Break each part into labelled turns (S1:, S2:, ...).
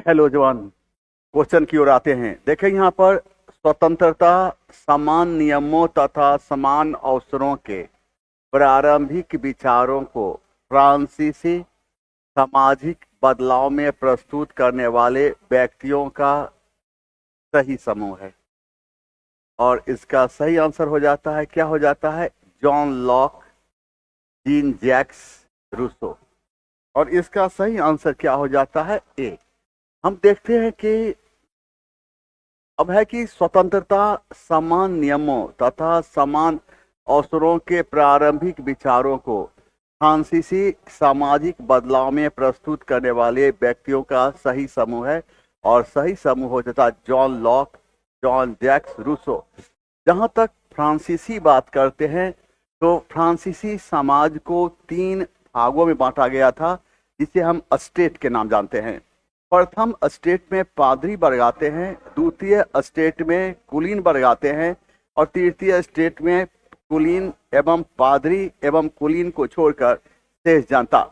S1: Hello जवान। Question की ओर आते हैं। देखें यहाँ पर स्वतंत्रता, समान नियमों तथा समान अवसरों के प्रारंभिक विचारों को फ्रांसीसी सामाजिक बदलाव में प्रस्तुत करने वाले व्यक्तियों का सही समूह है। और इसका सही आंसर हो जाता है, क्या हो जाता है? John Locke, Jean Jacques Rousseau. और इसका सही आंसर क्या हो जाता है? ए। हम देखते हैं कि अब है कि स्वतंत्रता, समान नियमों तथा समान अवसरों के प्रारंभिक विचारों को फ्रांसीसी सामाजिक बदलाव में प्रस्तुत करने वाले व्यक्तियों का सही समूह है। और सही समूह हो जाता है John Locke, John Jacques Rousseau. जहां तक फ्रांसीसी बात करते हैं तो फ्रांसीसी समाज को 3 भागों में बांटा गया था, जिसे हम स्टेट के नाम जानते हैं। प्रथम स्टेट में पादरी वर्ग आते हैं, द्वितीय स्टेट में कुलीन वर्ग आते हैं, और तृतीय स्टेट में कुलीन एवं पादरी एवं कुलीन को छोड़कर शेष जनता।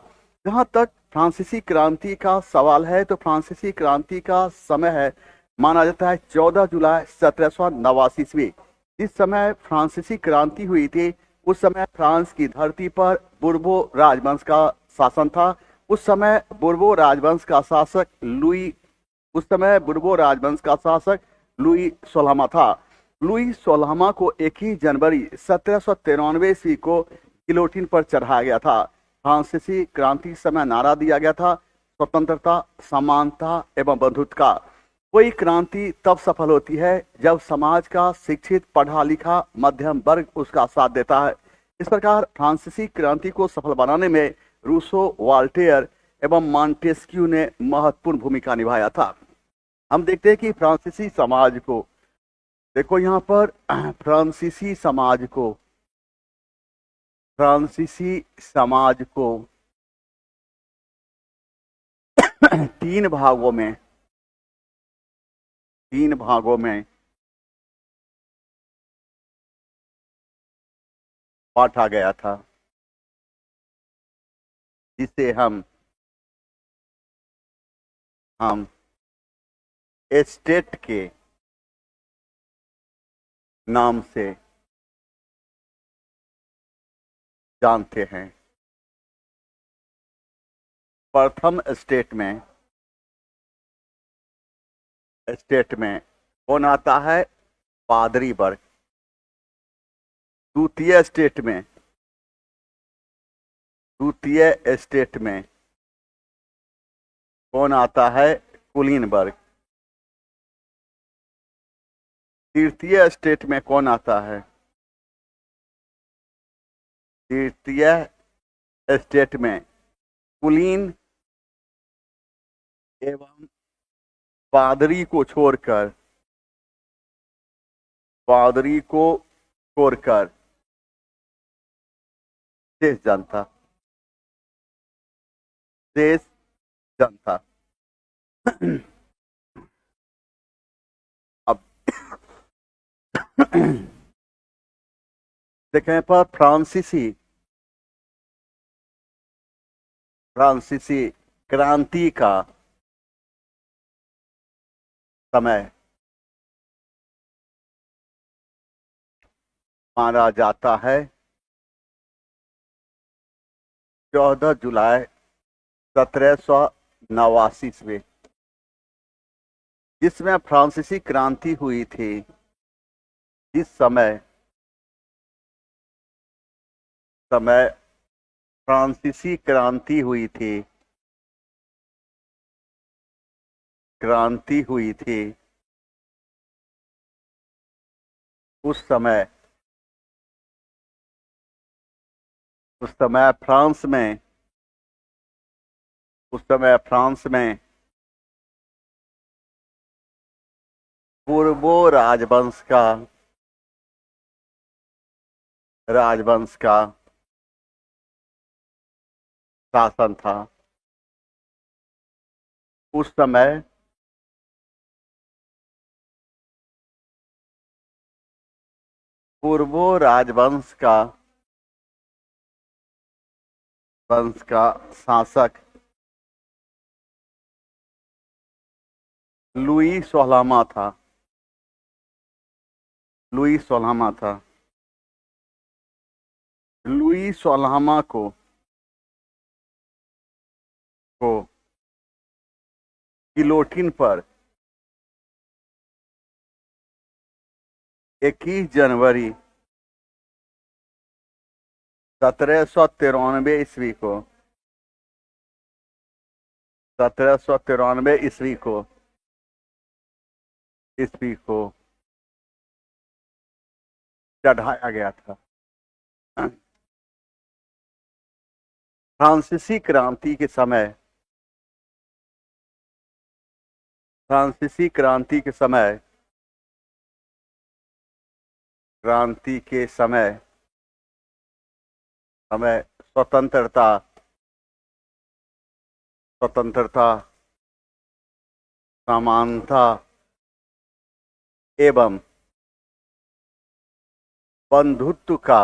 S1: जहां तक फ्रांसीसी क्रांति का सवाल है तो फ्रांसीसी क्रांति का समय है, माना जाता है 14 जुलाई 1789 ईस्वी। जिस समय फ्रांसीसी क्रांति हुई थी उस समय फ्रांस की धरती पर बुर्बो राजवंश का शासन था। उस समय बुर्बो राजवंश का शासक लुई 16वां था। लुई 16वां को 1 ही जनवरी 1793 ईस्वी को गिलोटिन पर चढ़ाया गया था। फ्रांसीसी क्रांति समय नारा दिया गया था, स्वतंत्रता, समानता एवं बंधुत्व का। कोई क्रांति तब सफल होती है जब समाज का शिक्षित, पढ़ा लिखा मध्यम वर्ग उसका साथ देता है। इस प्रकार फ्रांसीसी क्रांति को सफल बनाने में रूसो, वॉल्टेयर एवं मॉन्टेस्क्यू ने महत्वपूर्ण भूमिका निभाया था। हम देखते हैं कि फ्रांसीसी समाज को, देखो यहाँ पर फ्रांसीसी समाज को 3 भागों में बांटा गया था, जिसे हम स्टेट के नाम से जानते हैं। प्रथम स्टेट में कौन आता है? पादरी वर्ग। द्वितीय स्टेट में कौन आता है? कुलीन वर्ग। तृतीय स्टेट में कौन आता है? तृतीय स्टेट में कुलीन एवं पादरी को छोड़कर शेष जनता। अब देखें पर फ्रांसीसी क्रांति का समय माना जाता है 14 जुलाई 1789 ईस्वी, जिसमें फ्रांसीसी क्रांति हुई थी। जिस समय फ्रांसीसी क्रांति हुई थी उस समय फ्रांस में पूर्वो राजवंश का शासन था। उस समय पूर्वो राजवंश का शासक लुई सोलामा था। लुई सोलामा था। लुई सोलामा को गिलोटिन पर 21 जनवरी 1793 को 1793 ईस्वी को चढ़ाया गया था। फ्रांसीसी क्रांति के समय फ्रांसीसी क्रांति के समय हमें स्वतंत्रता, समानता एवं बंधुत्व का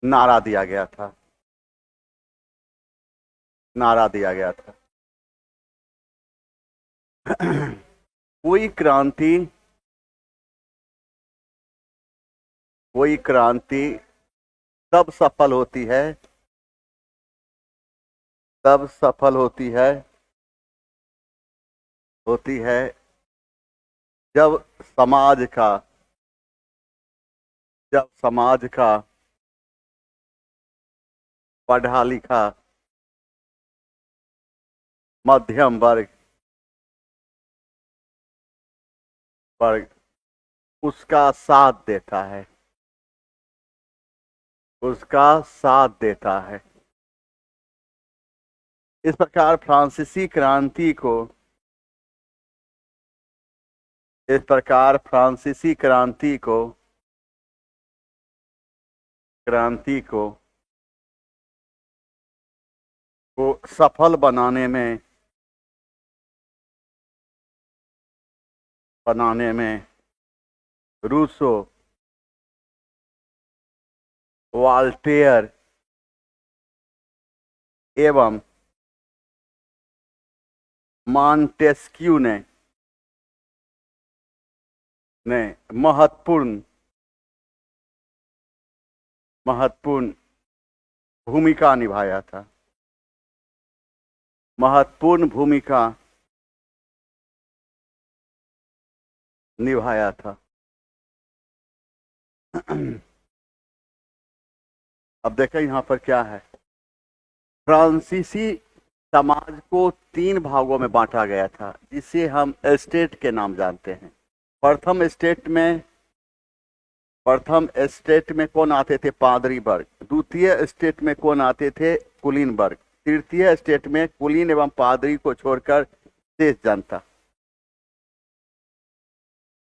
S1: नारा दिया गया था। कोई क्रांति तब सफल होती है जब समाज का पढ़ा लिखा मध्यम वर्ग उसका साथ देता है। इस प्रकार फ्रांसीसी क्रांति को सफल बनाने में रूसो, वॉल्टेयर एवं मॉन्टेस्क्यू ने महत्वपूर्ण भूमिका निभाया था। अब देखें यहां पर क्या है। फ्रांसीसी समाज को 3 भागों में बांटा गया था, जिसे हम एस्टेट के नाम जानते हैं। प्रथम एस्टेट में कौन आते थे? पादरी वर्ग। द्वितीय एस्टेट में कौन आते थे? कुलीन वर्ग। तृतीय एस्टेट में कुलीन एवं पादरी को छोड़कर शेष जनता।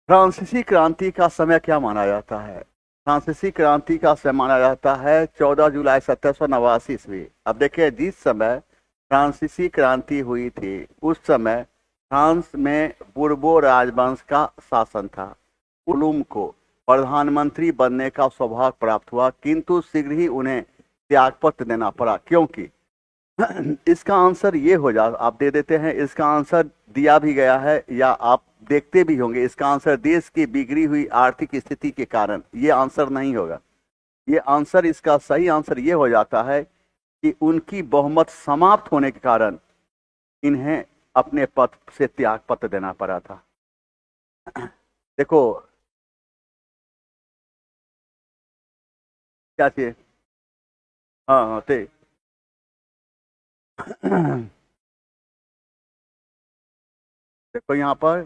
S1: फ्रांसीसी क्रांति का समय क्या माना जाता है? फ्रांसीसी क्रांति का समय माना जाता है 14 जुलाई 1789 ईस्वी। अब देखिए, जिस समय फ्रांसीसी क्रांति हुई थी उस समय फ्रांस में बुर्बो राजवंश का शासन था। उलूम को प्रधानमंत्री बनने का सौभाग्य प्राप्त हुआ, किंतु शीघ्र ही उन्हें त्यागपत्र देना पड़ा। क्योंकि इसका आंसर ये हो जा, आप दे देते हैं, इसका आंसर दिया भी गया है या आप देखते भी होंगे। इसका आंसर देश की बिगड़ी हुई आर्थिक स्थिति के कारण, ये आंसर नहीं होगा। ये आंसर, इसका सही आंसर ये हो जाता है कि उनकी बहुमत समाप्त होने के कारण इन्हें अपने पद से त्यागपत्र देना पड़ा था। देखो क्या चाहिए। हाँ हाँ देखो यहां पर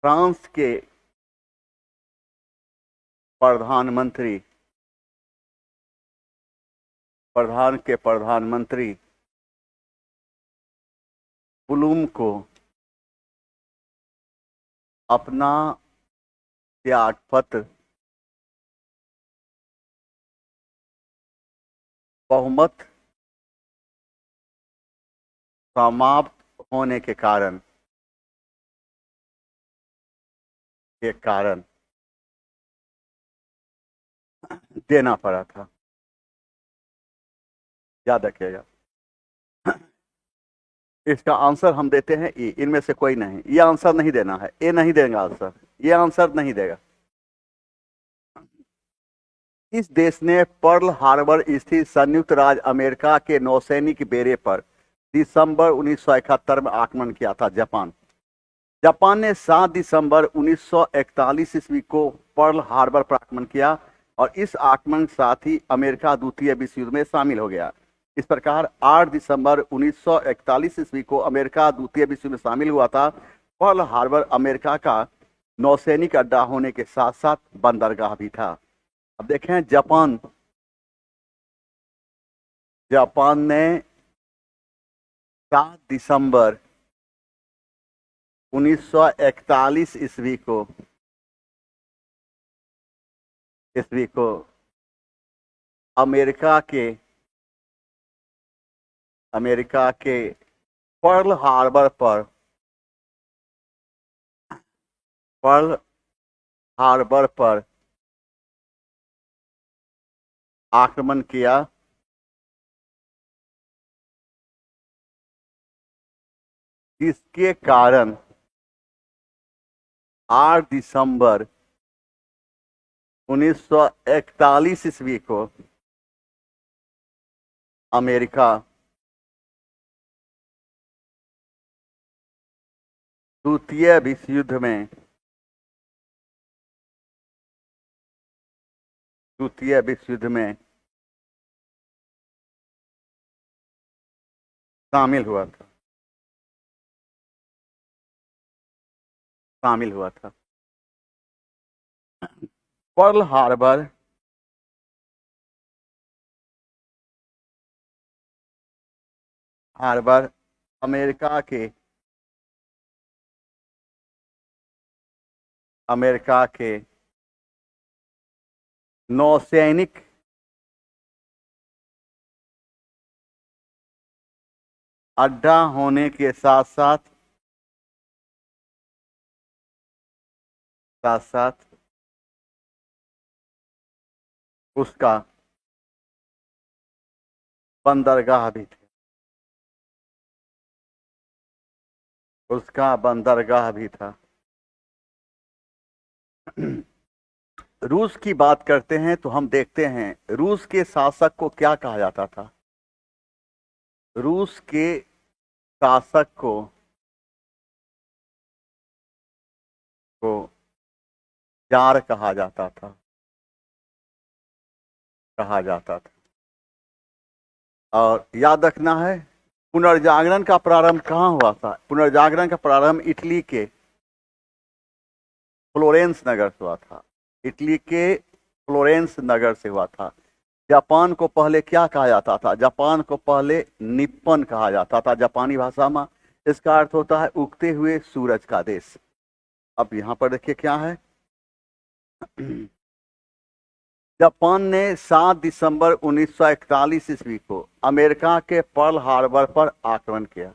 S1: फ्रांस के प्रधानमंत्री बुलूम को अपना त्यागपत्र बहुमत समाप्त होने के कारण देना पड़ा था। याद रखिएगा। इसका आंसर हम देते हैं ई, इनमें से कोई नहीं। ये आंसर नहीं देना है, ए नहीं देगा आंसर, ये आंसर नहीं देगा। इस देश ने पर्ल हार्बर स्थित संयुक्त राज्य अमेरिका के नौसैनिक बेड़े पर दिसंबर 1971 में आक्रमण किया था। जापान जापान ने 7 दिसंबर 1941 ईस्वी को पर्ल हार्बर पर आक्रमण किया और इस आक्रमण के साथ ही अमेरिका द्वितीय विश्व युद्ध में शामिल हो गया। इस प्रकार 8 दिसंबर 1941 ईस्वी को अमेरिका द्वितीय विश्व में शामिल हुआ था। पर्ल हार्बर अमेरिका का नौसैनिक अड्डा होने के साथ साथ बंदरगाह भी था। अब देखें जापान ने 7 दिसंबर 1941 ईस्वी को अमेरिका के पर्ल हार्बर पर आक्रमण किया। जिसके कारण 8 दिसंबर 1941 ईस्वी को अमेरिका द्वितीय विश्व युद्ध में शामिल हुआ था। पर्ल हार्बर अमेरिका के नौसैनिक अड्डा होने के साथ साथ उसका बंदरगाह भी था। रूस की बात करते हैं तो हम देखते हैं रूस के शासक को क्या कहा जाता था। रूस के शासक को जार कहा जाता था। और याद रखना है, पुनर्जागरण का प्रारंभ कहाँ हुआ था? पुनर्जागरण का प्रारंभ इटली के फ्लोरेंस नगर से हुआ था। से हुआ था। जापान को पहले क्या कहा जाता था? जापान को पहले निप्पन कहा जाता था जापानी भाषा में। इसका अर्थ होता है उगते हुए सूरज का देश। अब यहां पर देखिए क्या है। जापान ने 7 दिसंबर 1941 ईस्वी को अमेरिका के पर्ल हार्बर पर आक्रमण किया,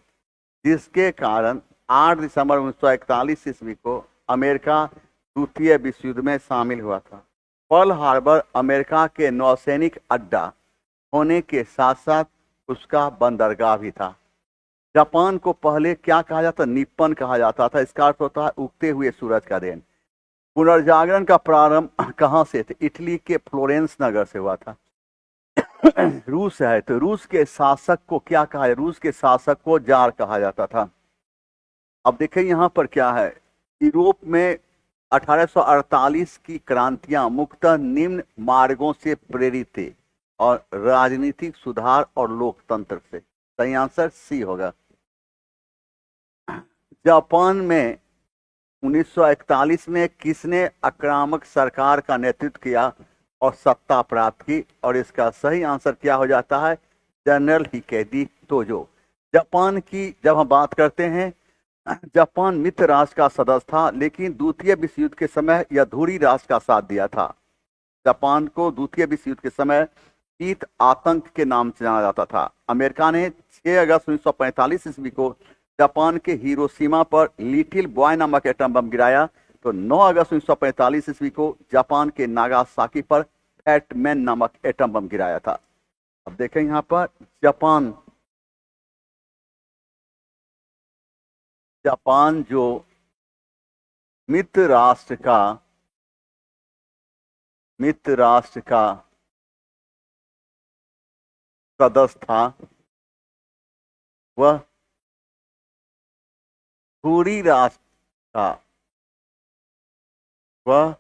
S1: जिसके कारण 8 दिसंबर 1941 ईस्वी को अमेरिका द्वितीय विश्व युद्ध में शामिल हुआ था। पर्ल हार्बर अमेरिका के नौसैनिक अड्डा होने के साथ साथ उसका बंदरगाह भी था। जापान को पहले क्या कहा जाता? निप्पन कहा जाता था। इसका अर्थ होता है उगते हुए सूरज का देश। पुनर्जागरण का प्रारंभ कहाँ से थे? इटली के फ्लोरेंस नगर से हुआ था। रूस है तो रूस के शासक को क्या कहा है? रूस के शासक को जार कहा जाता था। अब देखिए यहाँ पर क्या है। यूरोप में 1848 की क्रांतियां मुख्यतः निम्न मार्गों से प्रेरित थी और राजनीतिक सुधार और लोकतंत्र से। सही आंसर सी होगा। जापान में 1941 में किसने आक्रामक सरकार का नेतृत्व किया और सत्ता प्राप्त की? और इसका सही आंसर क्या हो जाता है? जनरल हिदेकी तोजो। जापान की जब हम बात करते हैं, जापान मित्र राष्ट्र का सदस्य था, लेकिन द्वितीय विश्व युद्ध के समय यह धुरी राष्ट्र का साथ दिया था। जापान को द्वितीय विश्व युद्ध के समय शीत आतंक के नाम से जाना जाता था। अमेरिका ने 6 अगस्त 1945 ईस्वी को जापान के हिरोशिमा पर लिटिल बॉय नामक एटम बम गिराया, तो 9 अगस्त 1945 ईस्वी को जापान के नागासाकी पर फैट मैन नामक एटम बम गिराया था। अब देखें यहाँ पर जापान जापान जो मित्र राष्ट्र का सदस्य था, वह धुरी राष्ट्र का वह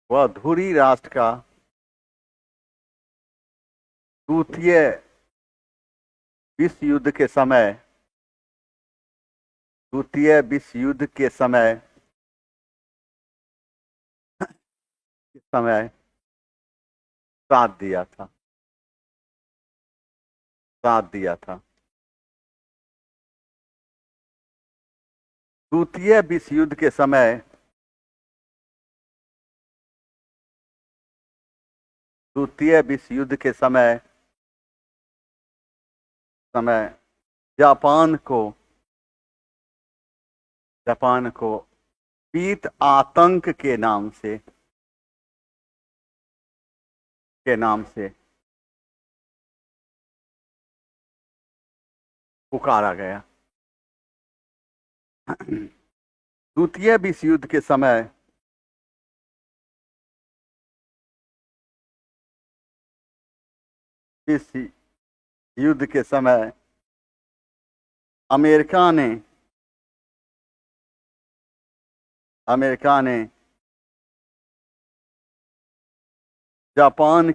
S1: वह धुरी राष्ट्र का द्वितीय विश्व युद्ध के समय साथ दिया था। द्वितीय विश्व युद्ध के समय जापान को शीत आतंक के नाम से पुकारा गया। द्वितीय विश्व युद्ध के समय अमेरिका ने जापान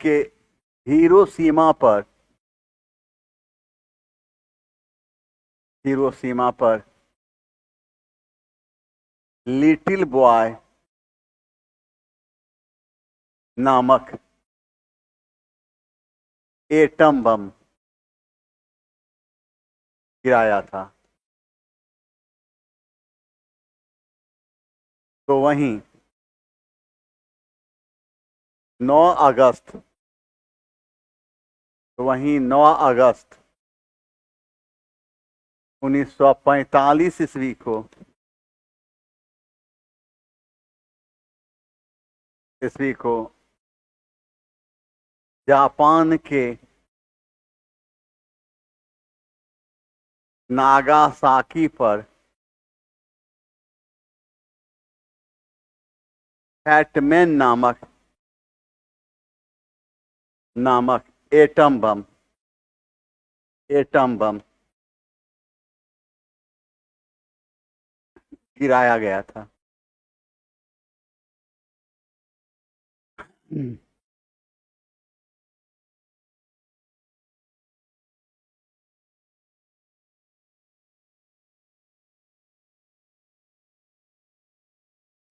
S1: के हिरोशिमा पर लिटिल बॉय नामक एटम बम गिराया था। तो वहीं 9 अगस्त 1945 ईस्वी को जापान के नागासाकी पर फैटमैन नामक एटम बम गिराया गया था।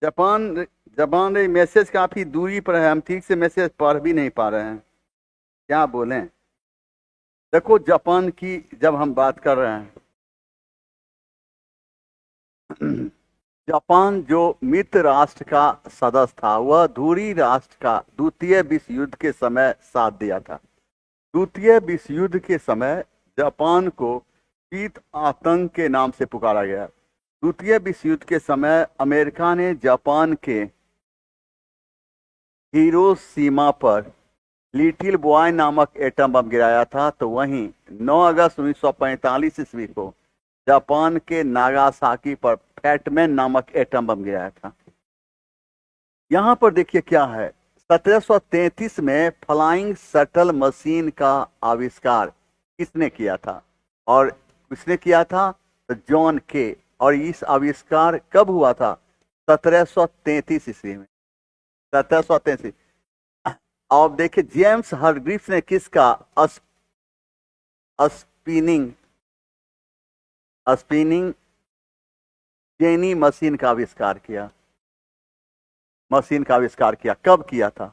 S1: जापान मैसेज काफी दूरी पर है, हम ठीक से मैसेज पढ़ भी नहीं पा रहे हैं, क्या बोलें। देखो, जापान की जब हम बात कर रहे हैं, जापान जो मित्र राष्ट्र का सदस्य था, वह धुरी राष्ट्र का द्वितीय विश्व युद्ध के समय साथ दिया था। द्वितीय विश्व युद्ध के समय जापान को शीत आतंक के नाम से पुकारा गया। द्वितीय विश्व युद्ध के समय अमेरिका ने जापान के हिरोशिमा पर लिटिल बॉय नामक एटम बम गिराया था। तो वहीं 9 अगस्त 1945 ईस्वी को जापान के नागासाकी पर फैटमैन नामक एटम बम गिराया था। यहां पर देखिए क्या है, 1733 में फ्लाइंग शटल मशीन का आविष्कार किसने किया था? और किसने किया था? तो जॉन के। और इस आविष्कार कब हुआ था? 1733 ईस्वी में, 1733। और देखिए, जेम्स हरग्रीव्स ने किसका स्पिनिंग जेनी मशीन का आविष्कार किया। कब किया था?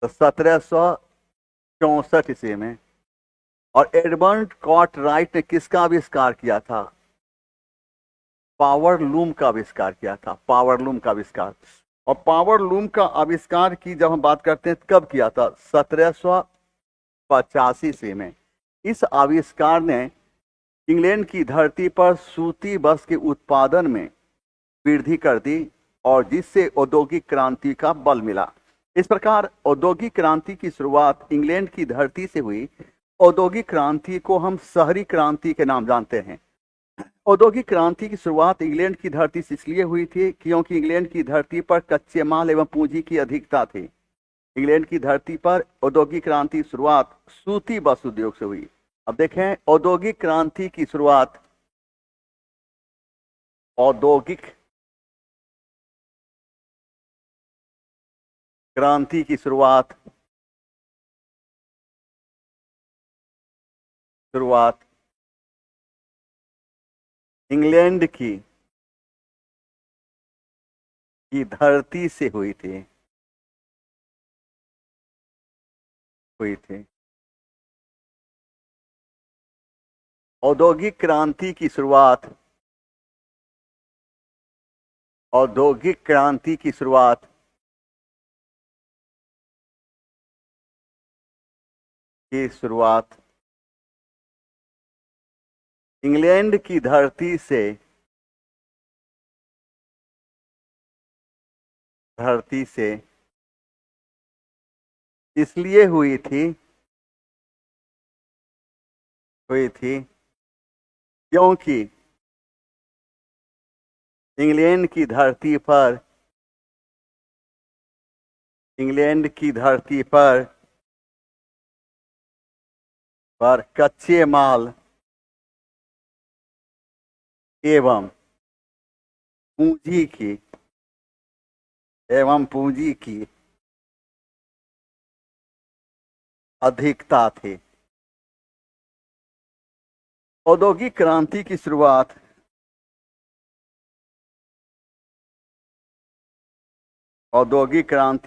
S1: तो 1764 ईस्वी में। और एडमंड कार्टराइट ने किसका आविष्कार किया था? पावर लूम का आविष्कार किया था। और पावर लूम का आविष्कार की जब हम बात करते हैं, कब किया था? 1785 ईस्वी में। इस आविष्कार ने इंग्लैंड की धरती पर सूती वस्त्र के उत्पादन में वृद्धि कर दी, और जिससे औद्योगिक क्रांति का बल मिला। इस प्रकार औद्योगिक क्रांति की शुरुआत इंग्लैंड की धरती से हुई। औद्योगिक क्रांति को हम शहरी क्रांति के नाम जानते हैं। औद्योगिक क्रांति की शुरुआत इंग्लैंड की धरती से इसलिए हुई थी क्योंकि इंग्लैंड की धरती पर कच्चे माल एवं पूंजी की अधिकता थी। इंग्लैंड की धरती पर औद्योगिक क्रांति की शुरुआत सूती वस्त्र उद्योग से हुई। अब देखें, औद्योगिक क्रांति की शुरुआत औद्योगिक क्रांति की शुरुआत इंग्लैंड की धरती से हुई थी। औद्योगिक क्रांति की शुरुआत औद्योगिक क्रांति की शुरुआत इंग्लैंड की धरती से इसलिए हुई थी क्योंकि इंग्लैंड की धरती पर कच्चे माल एवं पूंजी की अधिकता थी। औद्योगिक क्रांति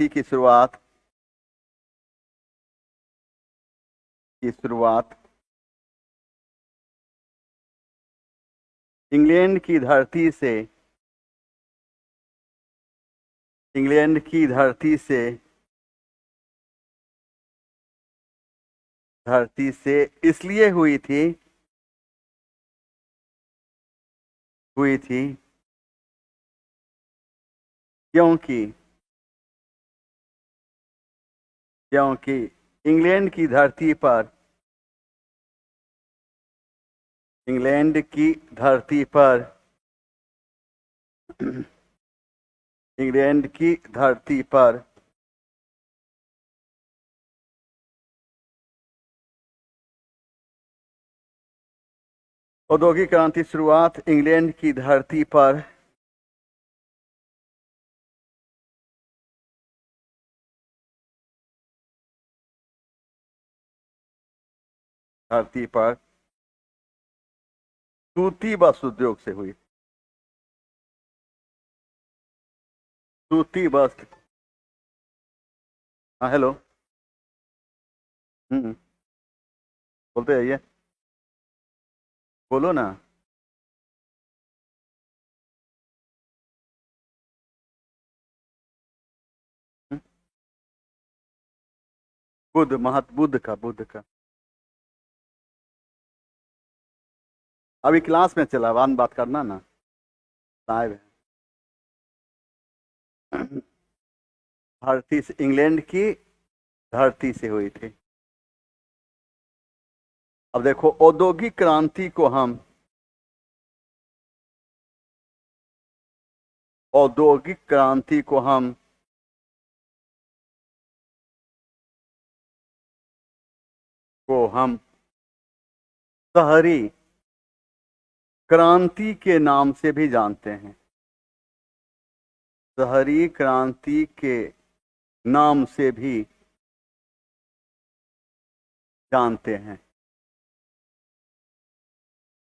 S1: की शुरुआत इंग्लैंड की धरती से इसलिए हुई थी क्योंकि इंग्लैंड की धरती पर औद्योगिक क्रांति शुरुआत इंग्लैंड की धरती पर सूती वस्त्र उद्योग से हुई। सूती वस्त्र, हाँ हेलो, बोलते आइए, बोलो ना। बुद्ध का अभी क्लास में चला, बाद में बात करना ना, लाइव है। धरती से, इंग्लैंड की धरती से हुई थी। अब देखो, औद्योगिक क्रांति को हम शहरी क्रांति के नाम से भी जानते हैं। शहरी क्रांति के नाम से भी जानते हैं।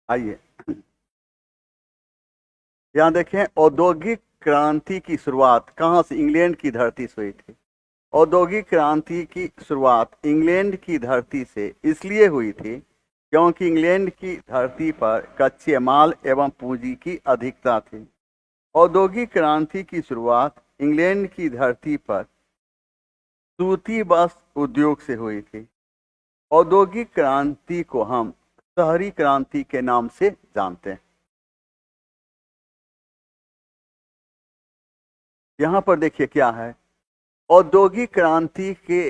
S1: आइए यहां देखें, औद्योगिक क्रांति की शुरुआत कहां से? इंग्लैंड की धरती से हुई थी। औद्योगिक क्रांति की शुरुआत इंग्लैंड की धरती से इसलिए हुई थी क्योंकि इंग्लैंड की धरती पर कच्चे माल एवं पूंजी की अधिकता थी। औद्योगिक क्रांति की शुरुआत इंग्लैंड की धरती पर सूती वस्त्र उद्योग से हुई थी। औद्योगिक क्रांति को हम शहरी क्रांति के नाम से जानते हैं। यहां पर देखिए क्या है, औद्योगिक क्रांति के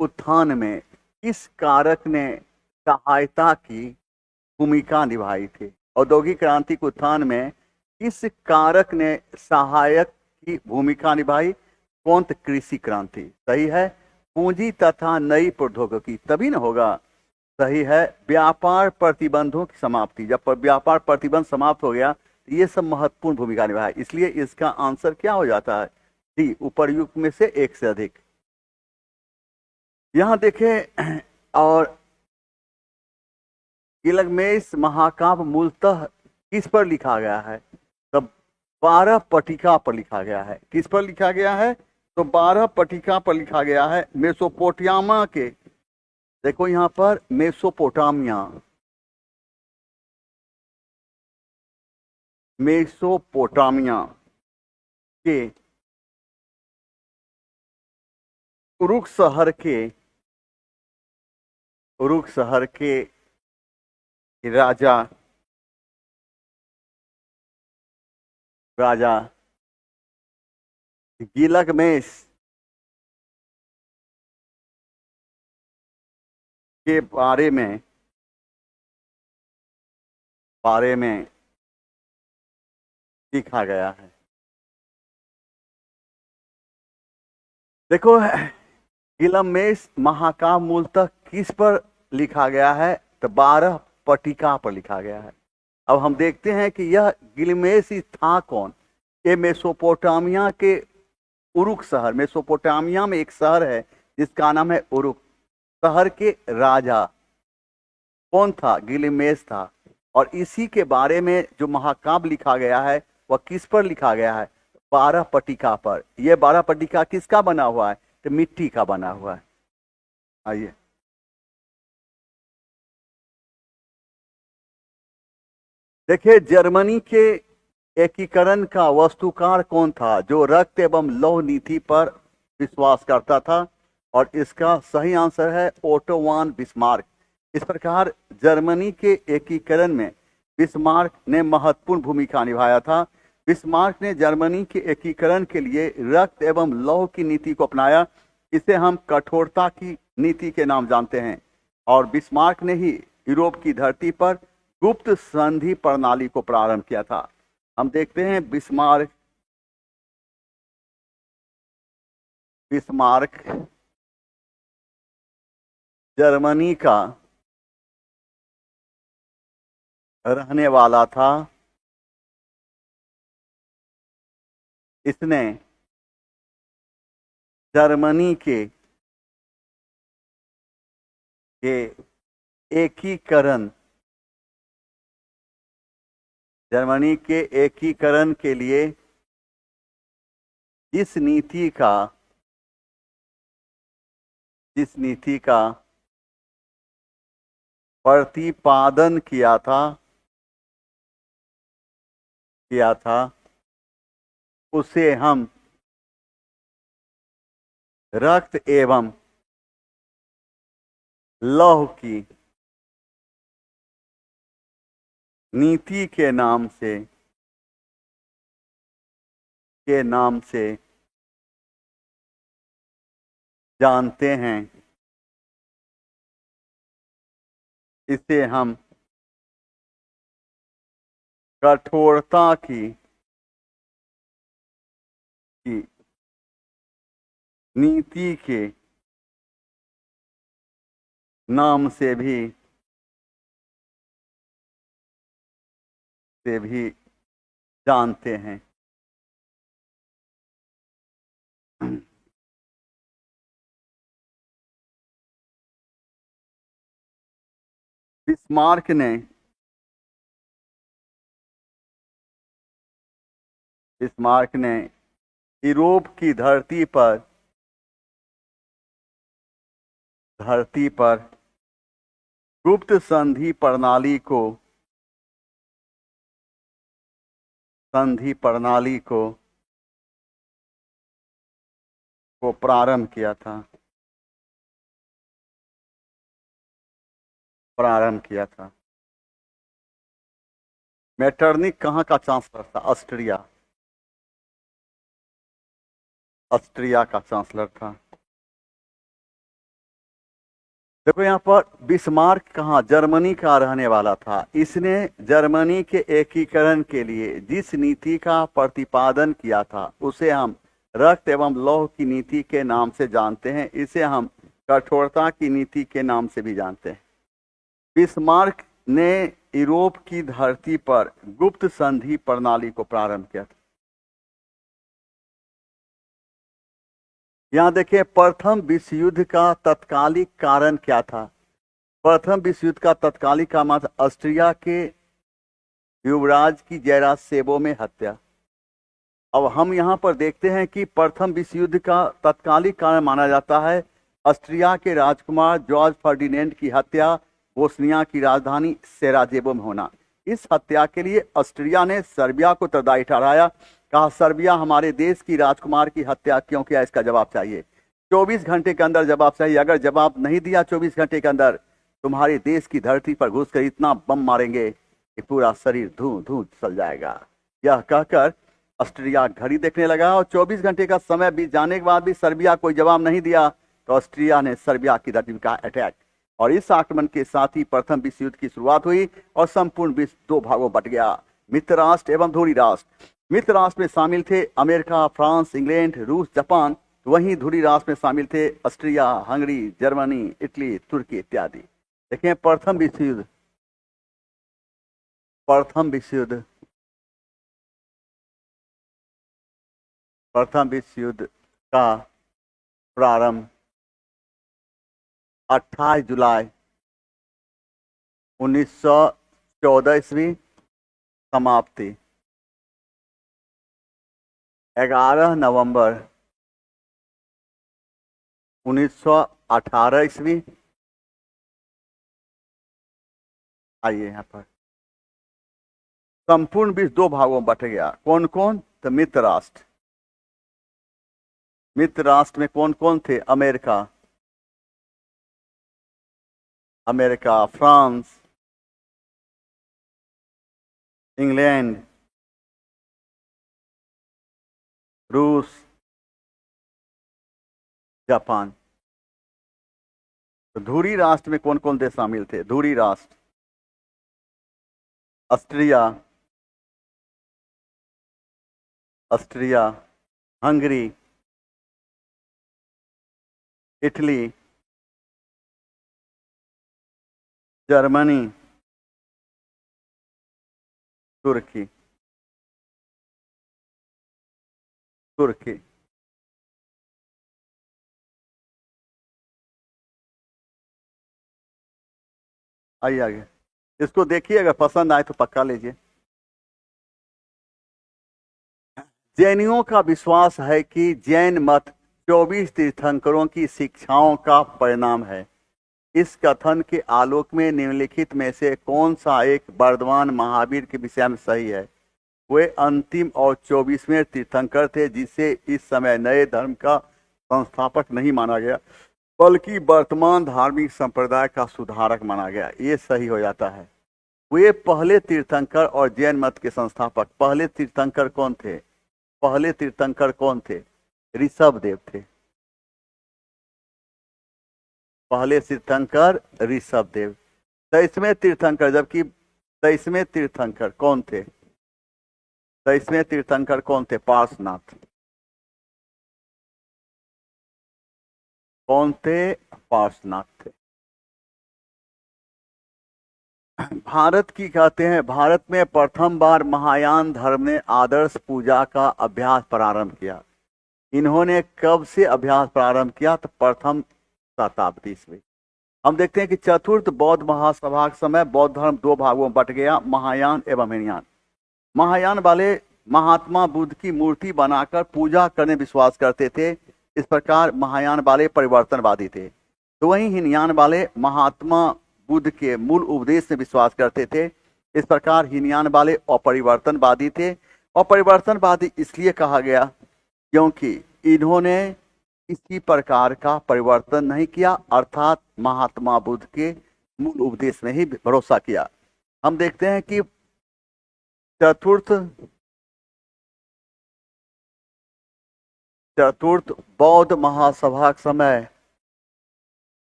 S1: उत्थान में किस कारक ने सहायता की भूमिका निभाई थी? औद्योगिक क्रांति के उत्थान में किस कारक ने सहायक की भूमिका निभाई? कौन? कृषि क्रांति। सही है। पूंजी तथा नई प्रौद्योगिकी, तभी न होगा। सही है। व्यापार प्रतिबंधों की समाप्ति, जब व्यापार प्रतिबंध समाप्त हो गया तो ये सब महत्वपूर्ण भूमिका निभाई, इसलिए इसका आंसर क्या हो जाता है? डी, उपर्युक्त में से एक से अधिक। यहां देखें, और गिलगामेश महाकाव्य मूलतः किस पर लिखा गया है? तो 12 पट्टिका पर लिखा गया है। किस पर लिखा गया है? तो 12 पट्टिका पर लिखा गया है। मेसोपोटामिया के, देखो यहां पर मेसोपोटामिया, मेसोपोटामिया के उरुक शहर के राजा गिलगामेश के बारे में लिखा गया है। देखो, गिलगामेश महाकाव्य मूलतः किस पर लिखा गया है? तो 12 पट्टिका पर लिखा गया है। अब हम देखते हैं कि यह गिलगामेश था कौन? ये मेसोपोटामिया के उरुक शहर, मेसोपोटामिया में एक शहर है जिसका नाम है उरुक, शहर के राजा कौन था? गिलगामेश था। और इसी के बारे में जो महाकाव्य लिखा गया है वह किस पर लिखा गया है? 12 पट्टिका पर। यह 12 पट्टिका किसका बना हुआ है? तो मिट्टी का बना हुआ है। आइए, देखिए, जर्मनी के एकीकरण का वस्तुकार कौन था जो रक्त एवं लौह नीति पर विश्वास करता था? और इसका सही आंसर है ओटो वॉन बिस्मार्क। इस प्रकार जर्मनी के एकीकरण में बिस्मार्क ने महत्वपूर्ण भूमिका निभाया था। बिस्मार्क ने जर्मनी के एकीकरण के लिए रक्त एवं लौह की नीति को अपनाया। इसे हम कठोरता की नीति के नाम जानते हैं। और बिस्मार्क ने ही यूरोप की धरती पर गुप्त संधि प्रणाली को प्रारंभ किया था। हम देखते हैं बिस्मार्क जर्मनी का रहने वाला था। इसने जर्मनी के एकीकरण के लिए जिस नीति का प्रतिपादन किया था उसे हम रक्त एवं लौह की नीति के नाम से जानते हैं। इसे हम कठोरता की नीति के नाम से भी जानते हैं। बिस्मार्क ने यूरोप की धरती पर गुप्त संधि प्रणाली को प्रारंभ किया था। मेटरनिक कहाँ का चांसलर था? ऑस्ट्रिया। ऑस्ट्रिया का चांसलर था। देखो यहाँ पर बिस्मार्क कहाँ, जर्मनी का रहने वाला था। इसने जर्मनी के एकीकरण के लिए जिस नीति का प्रतिपादन किया था उसे हम रक्त एवं लौह की नीति के नाम से जानते हैं। इसे हम कठोरता की नीति के नाम से भी जानते हैं। बिस्मार्क ने यूरोप की धरती पर गुप्त संधि प्रणाली को प्रारंभ किया था। यहाँ देखिए, प्रथम विश्व युद्ध का तत्कालिक कारण क्या था। प्रथम विश्व युद्ध का तत्कालिक कारण था ऑस्ट्रिया के युवराज की जयरासेबो में हत्या। अब हम यहाँ पर देखते हैं कि प्रथम विश्व युद्ध का तत्कालिक कारण माना जाता है ऑस्ट्रिया के राजकुमार जॉर्ज फर्डिनेंड की हत्या बोस्निया की राजधानी सेराजेबो में होना। इस हत्या के लिए ऑस्ट्रिया ने सर्बिया को उत्तरदायी ठहराया। कहा सर्बिया हमारे देश की राजकुमार की हत्या क्यों किया, इसका जवाब चाहिए। 24 घंटे के अंदर जवाब चाहिए। अगर जवाब नहीं दिया 24 घंटे के अंदर, तुम्हारे देश की धरती पर घुसकर इतना बम मारेंगे कि पूरा शरीर धू धू चल जाएगा। यह कहकर ऑस्ट्रिया घड़ी देखने लगा और 24 घंटे का समय बीत जाने के बाद भी सर्बिया कोई जवाब नहीं दिया तो ऑस्ट्रिया ने सर्बिया की धरती पर अटैक, और इस आक्रमण के साथ ही प्रथम विश्व युद्ध की शुरुआत हुई और संपूर्ण विश्व दो भागों बट गया, मित्र राष्ट्र एवं धुरी राष्ट्र। मित्र राष्ट्र में शामिल थे अमेरिका, फ्रांस, इंग्लैंड, रूस, जापान। वहीं धुरी राष्ट्र में शामिल थे ऑस्ट्रिया, हंगरी, जर्मनी, इटली, तुर्की इत्यादि। देखें, प्रथम विश्व युद्ध प्रथम विश्व युद्ध का प्रारंभ 28 जुलाई 1914 ईस्वी, समाप्ति 11 नवंबर 1918 ईस्वी। आइए यहाँ पर संपूर्ण विश्व दो भागों में बट गया। कौन कौन? तो मित्र राष्ट्र। मित्र राष्ट्र में कौन कौन थे? अमेरिका, फ्रांस, इंग्लैंड, रूस, जापान। तो धुरी राष्ट्र में कौन कौन देश शामिल थे? धुरी राष्ट्र ऑस्ट्रिया, हंगरी, इटली, जर्मनी, तुर्की। आइए आगे, इसको देखिए, अगर पसंद आए तो पक्का लीजिए। जैनियों का विश्वास है कि जैन मत 24 तीर्थंकरों की शिक्षाओं का परिणाम है। इस कथन के आलोक में निम्नलिखित में से कौन सा एक वर्धमान महावीर के विषय में सही है? वे अंतिम और 24वें तीर्थंकर थे जिसे इस समय नए धर्म का संस्थापक नहीं माना गया बल्कि वर्तमान धार्मिक संप्रदाय का सुधारक माना गया। ये सही हो जाता है। वे पहले तीर्थंकर और जैन मत के संस्थापक। पहले तीर्थंकर कौन थे? ऋषभदेव थे। पहले तीर्थंकर ऋषभदेव। 23वें तीर्थंकर, जबकि 23वें तीर्थंकर कौन थे? 23वें तीर्थंकर कौन थे? पार्श्वनाथ। कौन थे? पार्श्वनाथ थे। भारत की कहते हैं, भारत में प्रथम बार महायान धर्म ने आदर्श पूजा का अभ्यास प्रारंभ किया। इन्होंने कब से अभ्यास प्रारंभ किया? तो प्रथम शताब्दी ईस्वी। हम देखते हैं कि चतुर्थ बौद्ध महासभा के समय बौद्ध धर्म दो भागों में बट गया, महायान एवं हीनयान। महायान वाले महात्मा बुद्ध की मूर्ति बनाकर पूजा करने विश्वास करते थे। इस प्रकार महायान वाले परिवर्तनवादी थे। तो वहीं हीनयान वाले महात्मा बुद्ध के मूल उपदेश में विश्वास करते थे। इस प्रकार हीनयान वाले अपरिवर्तनवादी थे। अपरिवर्तनवादी इसलिए कहा गया क्योंकि इन्होंने किसी प्रकार का परिवर्तन नहीं किया, अर्थात महात्मा बुद्ध के मूल उपदेश में ही भरोसा किया। हम देखते हैं कि चतुर्थ बौद्ध महासभा के समय,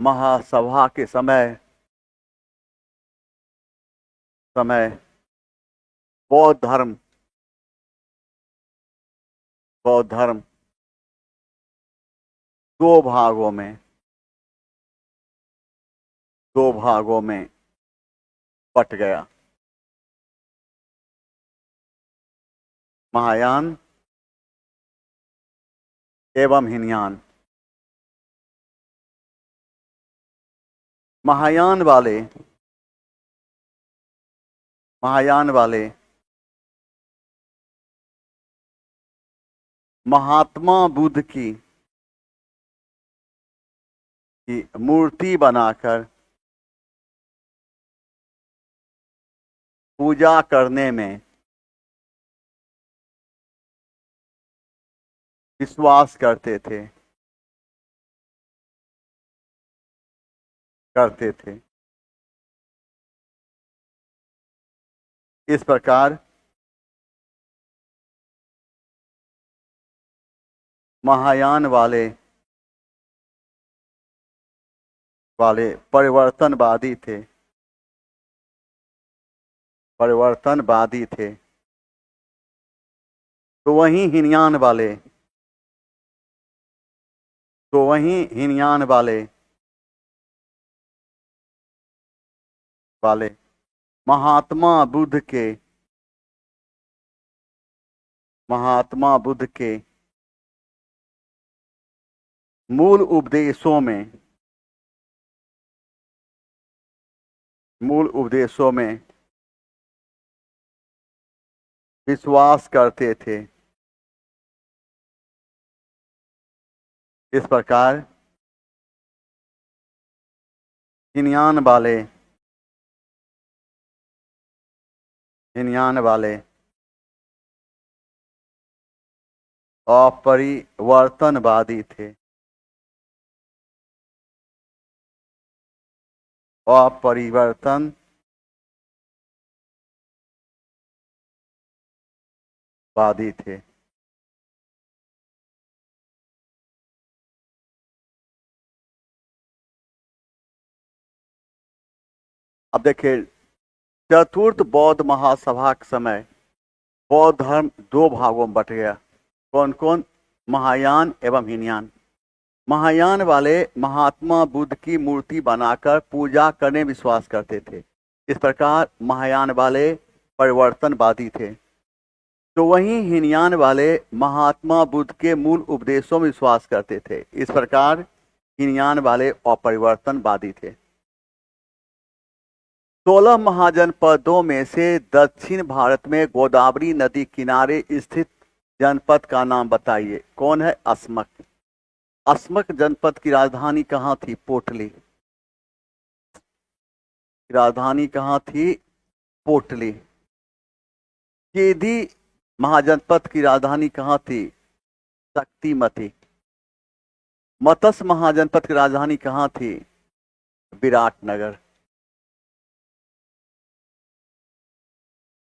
S1: महासभा के समय समय बौद्ध धर्म दो भागों में बट गया। महायान एवं हीनयान। महायान वाले महात्मा बुद्ध की मूर्ति बनाकर पूजा करने में विश्वास करते थे। इस प्रकार महायान वाले परिवर्तनवादी थे। तो वहीं हीनयान वाले महात्मा बुद्ध के मूल उपदेशों में विश्वास करते थे। इस प्रकार हीनयान वाले अपरिवर्तनवादी थे। अब देखिए, चतुर्थ बौद्ध महासभा के समय बौद्ध धर्म दो भागों में बट गया। कौन कौन? महायान एवं हीनयान। महायान वाले महात्मा बुद्ध की मूर्ति बनाकर पूजा करने विश्वास करते थे। इस प्रकार महायान वाले परिवर्तनवादी थे। तो वहीं हीनयान वाले महात्मा बुद्ध के मूल उपदेशों में विश्वास करते थे। इस प्रकार हीनयान वाले अपरिवर्तनवादी थे। 16 महाजनपदों में से दक्षिण भारत में गोदावरी नदी किनारे स्थित जनपद का नाम बताइए। कौन है? अस्मक। अस्मक जनपद की राजधानी कहाँ थी? पोटली। राजधानी कहाँ थी? पोटली। केदी महाजनपद की राजधानी कहाँ थी? शक्तिमती। मत्स्य महाजनपद की राजधानी कहाँ थी? विराटनगर।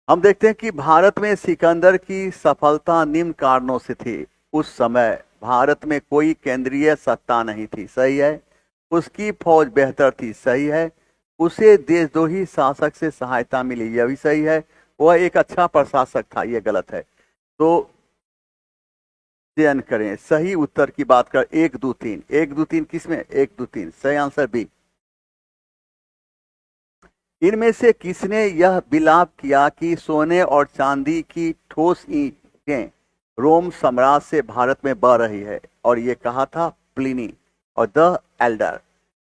S1: हम देखते हैं कि भारत में सिकंदर की सफलता निम्न कारणों से थी। उस समय भारत में कोई केंद्रीय सत्ता नहीं थी, सही है। उसकी फौज बेहतर थी, सही है। उसे देशद्रोही शासक से सहायता मिली, यह भी सही है। वह एक अच्छा प्रशासक था, यह गलत है। तो चयन करें सही उत्तर की बात कर। 1 2 3 1 2 3 किसमें? 1 2 3 सही आंसर बी। इनमें से किसने यह विलाप किया कि सोने और चांदी की ठोस ईंटें रोम साम्राज्य से भारत में बह रही है? और ये कहा था प्लिनी और द एल्डर।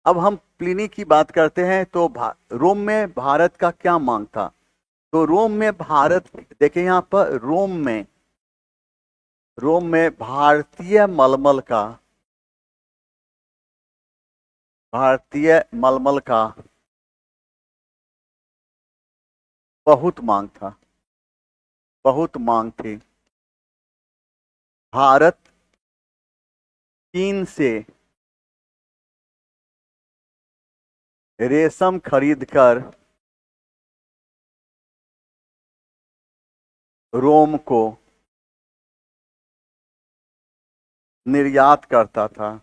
S1: अब हम प्लिनी की बात करते हैं। तो रोम में भारत का क्या मांग था? तो रोम में भारत, देखिए यहाँ पर रोम में भारतीय मलमल का बहुत मांग थी। भारत चीन से रेशम खरीदकर रोम को निर्यात करता था।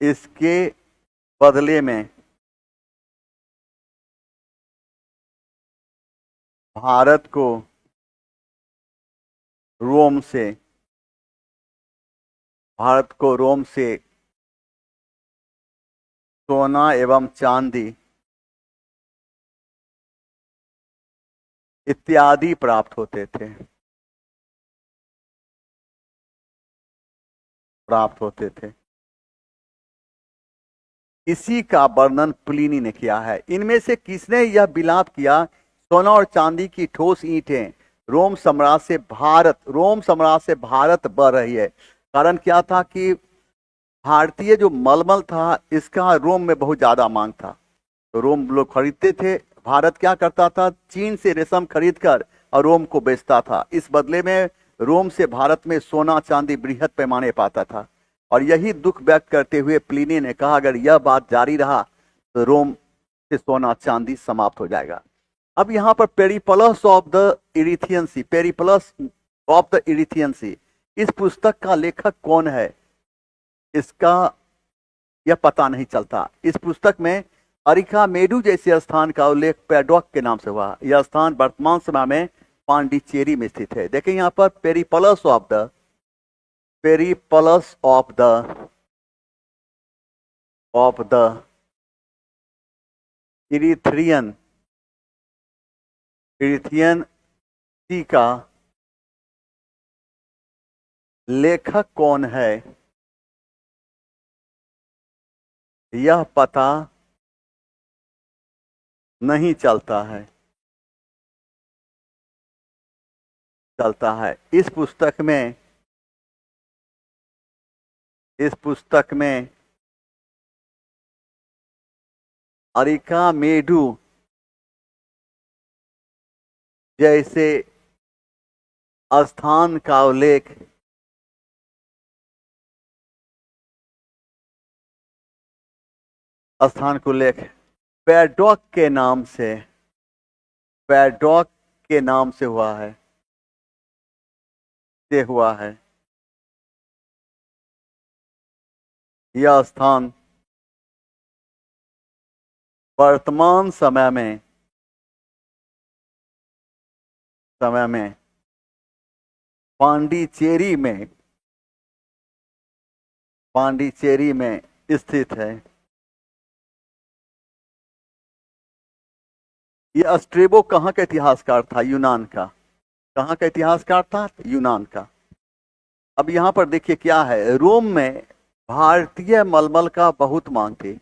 S1: इसके बदले में भारत को रोम से सोना एवं चांदी इत्यादि प्राप्त होते थे। इसी का वर्णन प्लिनी ने किया है। इनमें से किसने यह विलाप किया, सोना और चांदी की ठोस ईंटें रोम साम्राज्य से भारत बढ़ रही है। कारण क्या था कि भारतीय जो मलमल था इसका रोम में बहुत ज्यादा मांग था, तो रोम लोग खरीदते थे। भारत क्या करता था, चीन से रेशम खरीद कर और रोम को बेचता था। इस बदले में रोम से भारत में सोना चांदी बृहद पैमाने पाता था। और यही दुख व्यक्त करते हुए प्लिनी ने कहा, अगर यह बात जारी रहा तो रोम से सोना चांदी समाप्त हो जाएगा। अब यहाँ पर पेरिप्लस ऑफ द इरिथियंसी, इस पुस्तक का लेखक कौन है इसका यह पता नहीं चलता। इस पुस्तक में अरिकामेडु जैसे स्थान का उल्लेख पैडॉक के नाम से हुआ। यह स्थान वर्तमान समय में पांडिचेरी में स्थित है। देखिए यहाँ पर पेरिप्लस ऑफ द इरिथ्रियन सी का लेखक कौन है यह पता नहीं चलता है। इस पुस्तक में अरिकामेडु जैसे स्थान का उल्लेख पैडॉक के नाम से हुआ है। यह स्थान वर्तमान समय में पांडिचेरी में स्थित है। यह स्ट्रेबो कहाँ का इतिहासकार था, यूनान का। कहाँ का इतिहासकार था, यूनान का। अब यहाँ पर देखिए क्या है, रोम में भारतीय मलमल का बहुत मांग थी।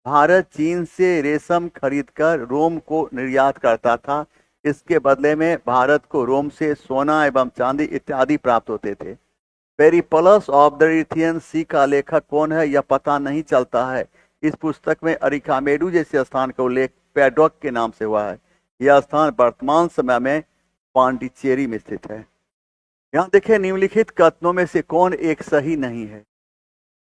S1: भारत चीन से रेशम खरीदकर रोम को निर्यात करता था। इसके बदले में भारत को रोम से सोना एवं चांदी इत्यादि प्राप्त होते थे। पेरिप्लस ऑफ द इरिथियन सी का लेखक कौन है यह पता नहीं चलता है। इस पुस्तक में अरिकामेडु जैसे स्थान का उल्लेख पैडॉक के नाम से हुआ है। यह स्थान वर्तमान समय में पांडिचेरी में स्थित है। यहाँ देखिए, निम्नलिखित कथनों में से कौन एक सही नहीं है।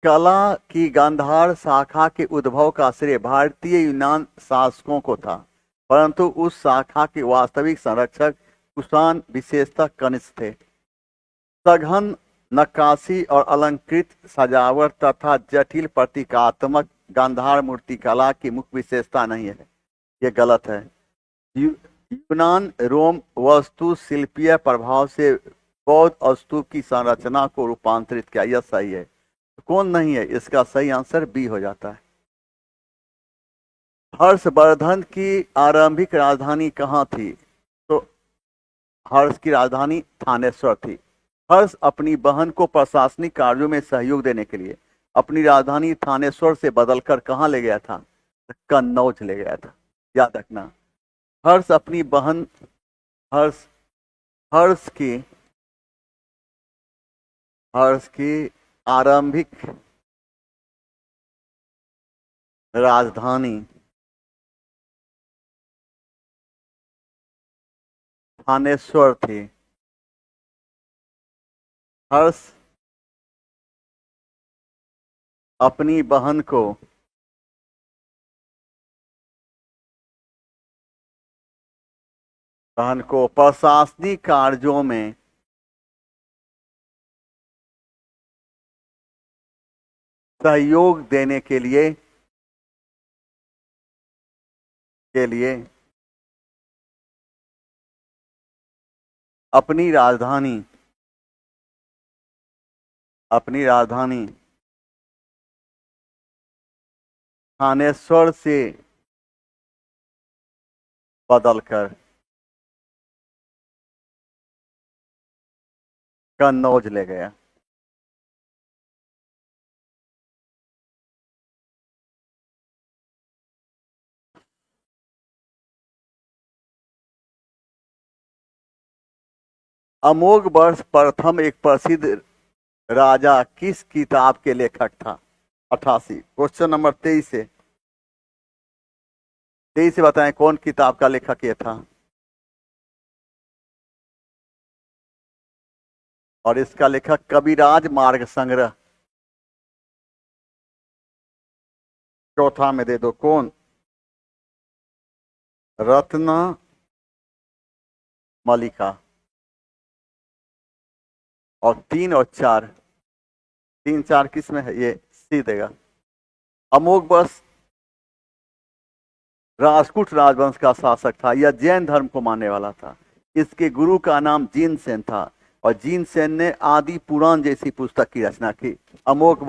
S1: कला की गांधार शाखा के उद्भव का श्रेय भारतीय यूनान शासकों को था, परंतु उस शाखा के वास्तविक संरक्षक कुषाण विशेषतः कनिष्क थे। सघन नक्काशी और अलंकृत सजावट तथा जटिल प्रतीकात्मक गांधार मूर्ति कला की मुख्य विशेषता नहीं है, यह गलत है। यूनान रोम वास्तु शिल्पीय प्रभाव से बौद्ध स्तूप की संरचना को रूपांतरित किया, यह सही है। कौन नहीं है, इसका सही आंसर बी हो जाता है। हर्षवर्धन की आरंभिक राजधानी कहाँ थी, तो हर्ष की राजधानी थानेश्वर थी। हर्ष अपनी बहन को प्रशासनिक कार्यों में सहयोग देने के लिए अपनी राजधानी थानेश्वर से बदलकर कहाँ ले गया था, कन्नौज ले गया था, याद रखना। हर्ष अपनी बहन हर्ष की आरंभिक राजधानी थानेश्वर थी। हर्ष अपनी बहन को बहन को प्रशासनिक कार्यों में सहयोग देने के लिए अपनी राजधानी थानेश्वर से बदलकर कन्नौज ले गया। अमोघ वर्ष प्रथम एक प्रसिद्ध राजा किस किताब के लेखक था? 88। क्वेश्चन नंबर 23 से बताएं कौन किताब का लेखक ये था? और इसका लेखक कविराज मार्ग संग्रह। चौथा में दे दो कौन? रत्न मलिका। और 3 और 4, 3 4 किस में है? ये सी देगा। अमोघ वर्ष राजपूत राजवंश का शासक था। यह जैन धर्म को मानने वाला था। इसके गुरु का नाम जीनसेन था और जीनसेन ने आदि पुराण जैसी पुस्तक की रचना की। अमोघ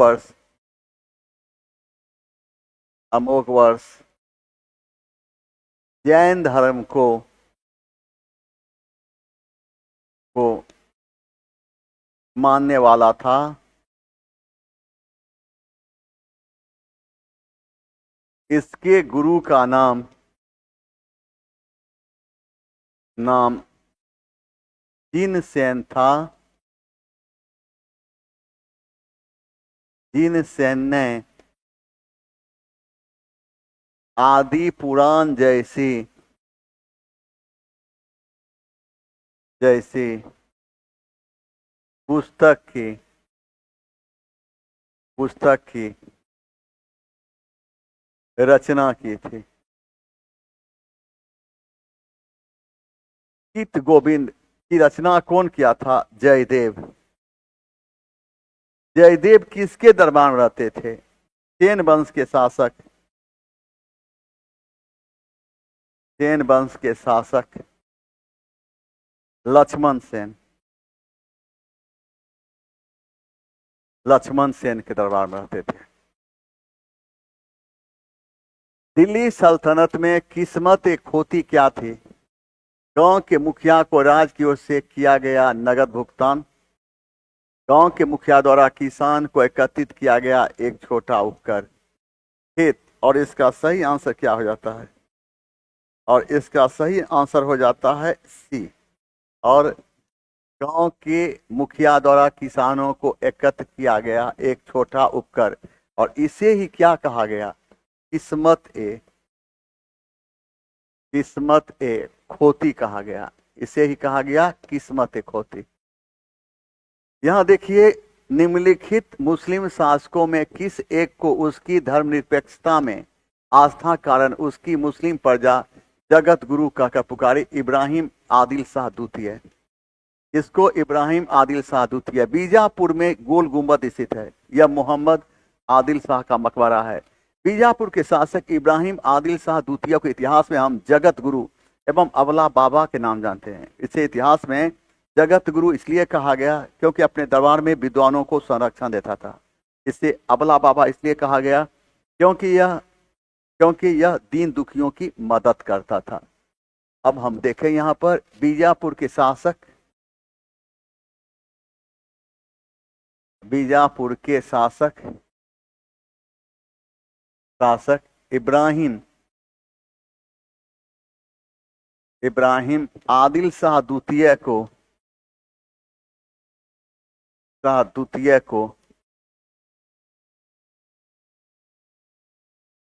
S1: वर्ष जैन धर्म को मानने वाला था। इसके गुरु का नाम जीनसेन था। जीनसेन ने आदि पुराण जैसी पुस्तक की रचना की थी। गीत गोविंद की रचना कौन किया था? जयदेव। जयदेव किसके दरबार में रहते थे? सेन वंश के शासक लक्ष्मण सेन के दरबार में रहते थे। दिल्ली सल्तनत में किस्मत एक खोती क्या थी? गांव के मुखिया को राज की ओर से किया गया नगद भुगतान। गांव के मुखिया द्वारा किसान को एकत्रित किया गया एक छोटा उपकर खेत। और इसका सही आंसर क्या हो जाता है? और इसका सही आंसर हो जाता है सी। और गांव के मुखिया द्वारा किसानों को एकत्र किया गया एक छोटा उपकर। और इसे ही क्या कहा गया? किस्मत ए खोती कहा गया। इसे ही कहा गया किस्मत ए खोती। यहां देखिए, निम्नलिखित मुस्लिम शासकों में किस एक को उसकी धर्मनिरपेक्षता में आस्था कारण उसकी मुस्लिम प्रजा जगत गुरु कहकर पुकारे? इब्राहिम आदिल शाह द्वितीय। इसको इब्राहिम आदिल शाह द्वितीय। बीजापुर में गोल गुंबद स्थित है। यह मोहम्मद आदिल शाह का मकबरा है। बीजापुर के शासक इब्राहिम आदिल शाह द्वितीय के इतिहास में हम जगत गुरु एवं अबला बाबा के नाम जानते हैं। इसे इतिहास में जगत गुरु इसलिए कहा गया क्योंकि अपने दरबार में विद्वानों को संरक्षण देता था। इसे अबला बाबा इसलिए कहा गया क्योंकि यह दीन दुखियों की मदद करता था। अब हम देखें यहां पर बीजापुर के शासक इब्राहिम आदिल शाह द्वितीय को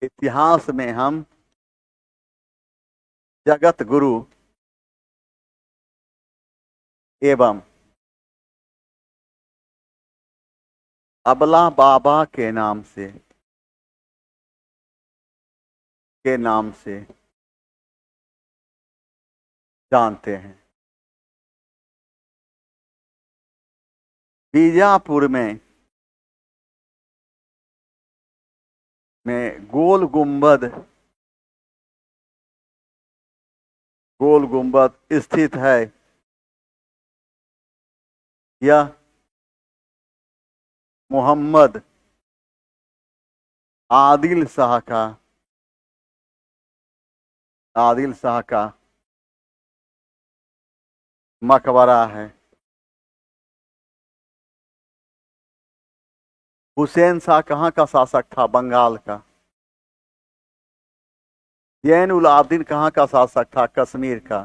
S1: इतिहास में हम जगत गुरु एवं अबला बाबा के नाम से जानते हैं। बीजापुर में गोल गुंबद स्थित है। यह मोहम्मद आदिल शाह का मकबरा है। हुसैन शाह कहाँ का शासक था? बंगाल का। जैन उल आबदीन कहाँ का शासक था? कश्मीर का।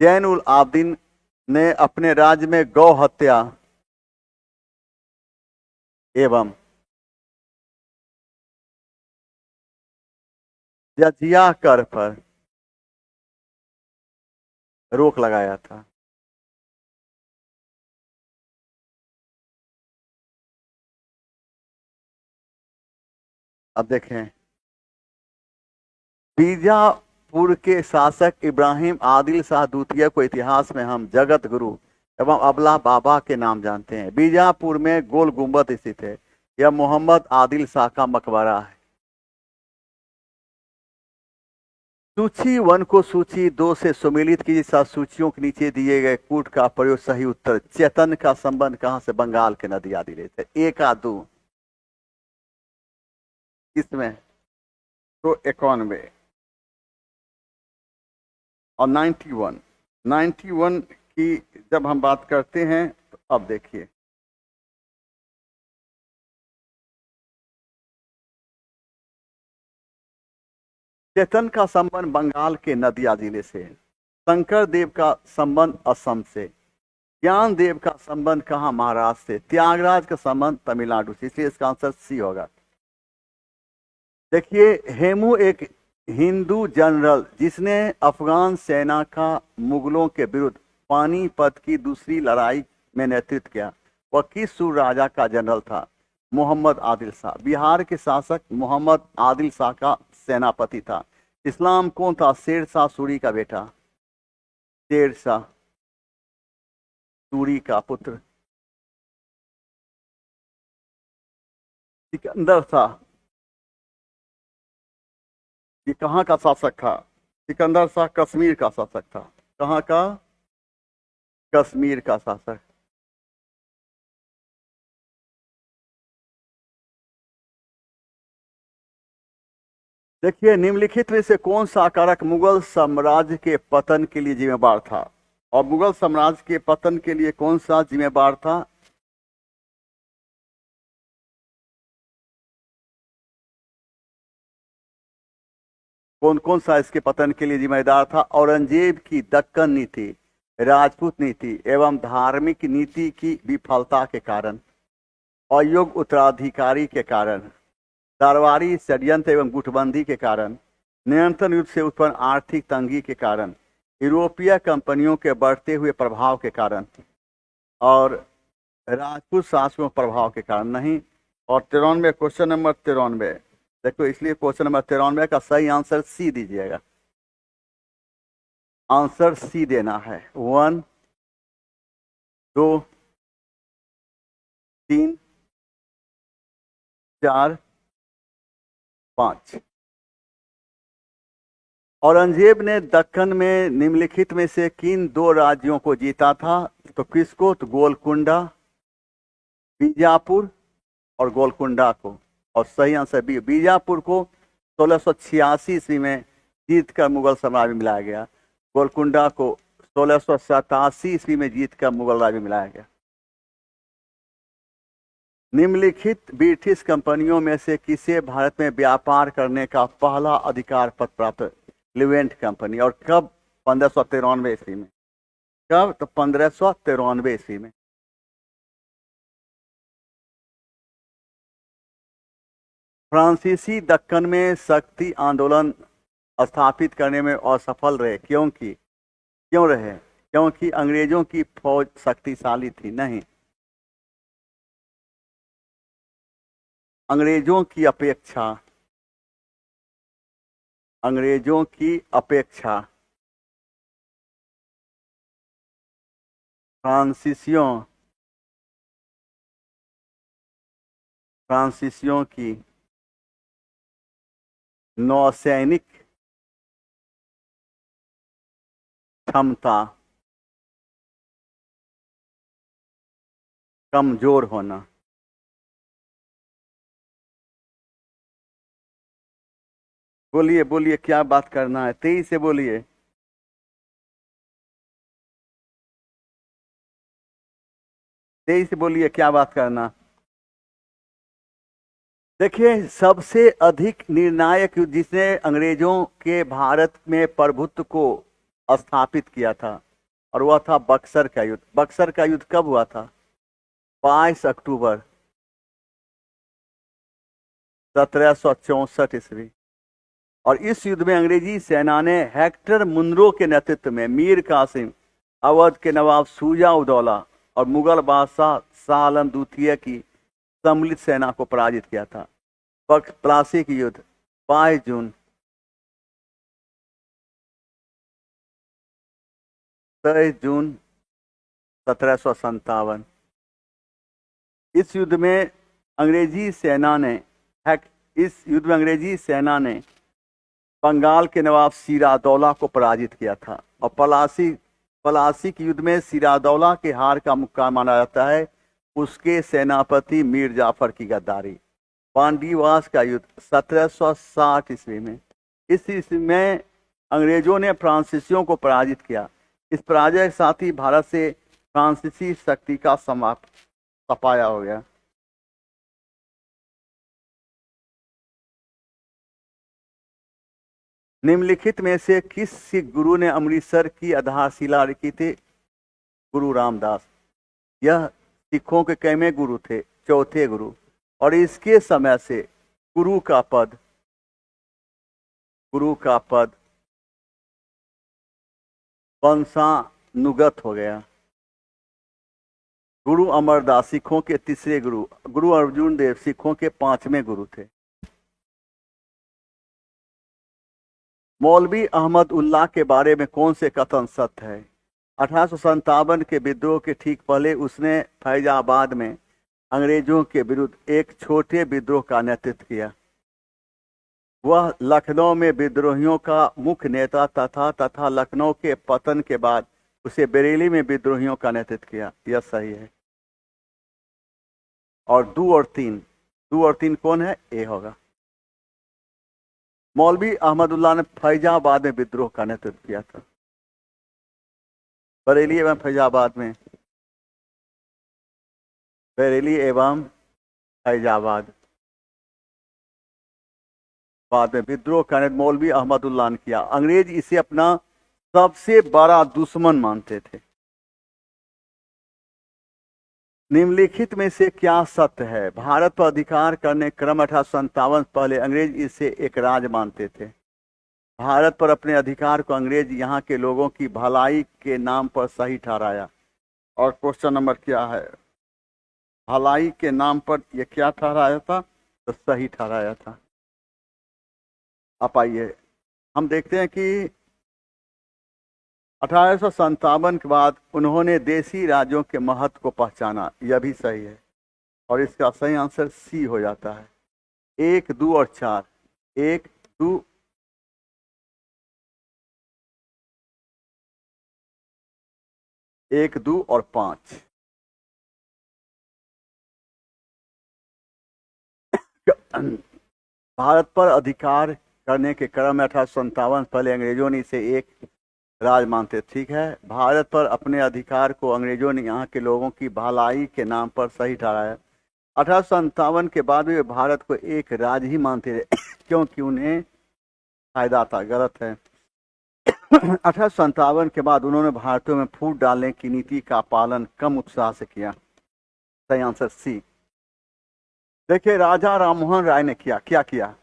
S1: जैन उल आबदीन ने अपने राज्य में गौ हत्या एवं जजिया कर पर रोक लगाया था। अब देखें, बीजापुर के शासक इब्राहिम आदिल शाह द्वितीय को इतिहास में हम जगत गुरु एवं अबला बाबा के नाम जानते हैं। बीजापुर में गोल गुंबद स्थित है। यह मोहम्मद आदिल शाह का मकबरा है। सूची 1 को सूची 2 से सुमेलित कीजिए। साथ सूचियों के नीचे दिए गए कूट का प्रयोग। सही उत्तर। चेतन का संबंध कहां से? बंगाल के नदी आदि लेते। 1 2 इसमें तो 91 और 91 की जब हम बात करते हैं तो अब देखिए, चेतन का संबंध बंगाल के नदिया जिले से है। शंकर देव का संबंध असम से। ज्ञान देव का संबंध कहां? महाराष्ट्र से। त्यागराज का संबंध तमिलनाडु से। इसलिए इसका आंसर सी होगा। देखिए, हेमू एक हिंदू जनरल जिसने अफगान सेना का मुगलों के विरुद्ध पानीपत की दूसरी लड़ाई में नेतृत्व किया, वह किस सूर राजा का जनरल था? मोहम्मद आदिल शाह। बिहार के शासक मोहम्मद आदिल शाह का सेनापति था। इस्लाम कौन था? शेर शाह सूरी का बेटा। शेर शाह सूरी का पुत्र। सिकंदर शाह ये कहाँ का शासक था? सिकंदर शाह कश्मीर का शासक था। कहाँ का? कश्मीर का शासक। देखिए, निम्नलिखित में से कौन सा कारक मुगल साम्राज्य के पतन के लिए जिम्मेदार था? और मुगल साम्राज्य के पतन के लिए कौन सा जिम्मेदार था? कौन कौन सा इसके पतन के लिए जिम्मेदार था? औरंगजेब की दक्कन नीति, राजपूत नीति एवं धार्मिक नीति की विफलता के कारण, अयोग्य उत्तराधिकारी के कारण, दरबारी षड्यंत्र एवं गुटबंदी के कारण, निरंतर युद्ध से उत्पन्न आर्थिक तंगी के कारण, यूरोपीय कंपनियों के बढ़ते हुए प्रभाव के कारण और राजपूत शासकों के प्रभाव के कारण नहीं। और 93 क्वेश्चन नंबर 93 देखो, इसलिए क्वेश्चन नंबर 93 का सही आंसर सी दीजिएगा। आंसर सी देना है। 1 2 3 4 5। औरंगजेब ने दक्कन में निम्नलिखित में से किन 2 राज्यों को जीता था? तो किसको? तो गोलकुंडा, बीजापुर और गोलकुंडा को। और सही आंसर बी, बीजापुर को 1686 ईस्वी में जीतकर मुगल साम्राज्य में मिलाया गया। गोलकुंडा को 1687 ईस्वी में जीतकर मुगल राज्य में मिलाया गया। निम्नलिखित ब्रिटिश कंपनियों में से किसे भारत में व्यापार करने का पहला अधिकार पत्र प्राप्त? Leivand company. और कब? 1593 ईस्वी में। कब? तो 1593 ईस्वी में। फ्रांसीसी दक्कन में शक्ति आंदोलन स्थापित करने में असफल रहे। क्यों रहे? क्योंकि अंग्रेजों की फौज शक्तिशाली थी? नहीं, अंग्रेजों की अपेक्षा अंग्रेजों की अपेक्षा फ्रांसीसियों की नौसैनिक क्षमता कमजोर होना। बोलिए बोलिए, क्या बात करना है, तेजी से बोलिए। तेजी से बोलिए, क्या बात करना। देखिए, सबसे अधिक निर्णायक युद्ध जिसने अंग्रेजों के भारत में प्रभुत्व को स्थापित किया था, और वह था बक्सर का युद्ध। बक्सर का युद्ध कब हुआ था? 22 अक्टूबर 1764 ईस्वी। और इस युद्ध में अंग्रेजी सेना ने हेक्टर मुनरो के नेतृत्व में मीर कासिम, अवध के नवाब शुजा उदौला और मुगल बादशाह शाह आलम द्वितीय की सम्मिलित सेना को पराजित किया था। प्लासी की युद्ध 22 जून 23 जून 1757। इस युद्ध में अंग्रेजी सेना ने बंगाल के नवाब सिरादौला को पराजित किया था। और पलासी के युद्ध में सिरादौला के हार का मुक्का माना जाता है उसके सेनापति मीर जाफर की गद्दारी। पांडीवास का युद्ध 1760 ईस्वी में। इस ईस्वी में अंग्रेजों ने फ्रांसीसियों को पराजित किया। इस पराजय के साथ ही भारत से फ्रांसीसी शक्ति का सफाया हो गया। निम्नलिखित में से किस सिख गुरु ने अमृतसर की आधारशिला रखी थी? गुरु रामदास। यह सिखों के कैमे गुरु थे? चौथे गुरु। और इसके समय से गुरु का पद वंशानुगत हो गया। गुरु अमरदास सिखों के तीसरे गुरु। गुरु अर्जुन देव सिखों के 5वें गुरु थे। मौलवी अहमद उल्लाह के बारे में कौन से कथन सत्य है? 1857 के विद्रोह के ठीक पहले उसने फैजाबाद में अंग्रेजों के विरुद्ध एक छोटे विद्रोह का नेतृत्व किया। वह लखनऊ में विद्रोहियों का मुख्य नेता तथा लखनऊ के पतन के बाद उसे बरेली में विद्रोहियों का नेतृत्व किया। यह सही है। और 2 और 3 कौन है? ए होगा। मौलवी अहमदुल्लाह ने फैजाबाद में विद्रोह का नेतृत्व किया था। बरेली एवं फैजाबाद में। बरेली एवं फैजाबाद बाद में विद्रोह का मौलवी अहमदुल्लाह ने किया। अंग्रेज इसे अपना सबसे बड़ा दुश्मन मानते थे। निम्नलिखित में से क्या सत्य है? भारत पर अधिकार करने क्रम 1857 पहले अंग्रेज इसे एक राज मानते थे। भारत पर अपने अधिकार को अंग्रेज यहाँ के लोगों की भलाई के नाम पर सही ठहराया। और क्वेश्चन नंबर क्या है? भलाई के नाम पर यह क्या ठहराया था? तो सही ठहराया था। आप आइए, हम देखते हैं कि 1857 के बाद उन्होंने देसी राज्यों के महत्व को पहचाना। यह भी सही है। और इसका सही आंसर सी हो जाता है। 1, 2 और 4। 1, 2 1, 2 और 5। भारत पर अधिकार करने के क्रम में 1857 पहले अंग्रेजों ने इसे एक राज मानते। ठीक है। भारत पर अपने अधिकार को अंग्रेजों ने यहाँ के लोगों की भलाई के नाम पर सही ठहराया। 1857 के बाद भी भारत को एक राज ही मानते थे क्योंकि उन्हें फायदा था। गलत है। 1857 के बाद उन्होंने भारतीयों में फूट डालने की नीति का पालन कम उत्साह से किया। सही आंसर सी। देखिए, राजा राममोहन राय ने क्या किया?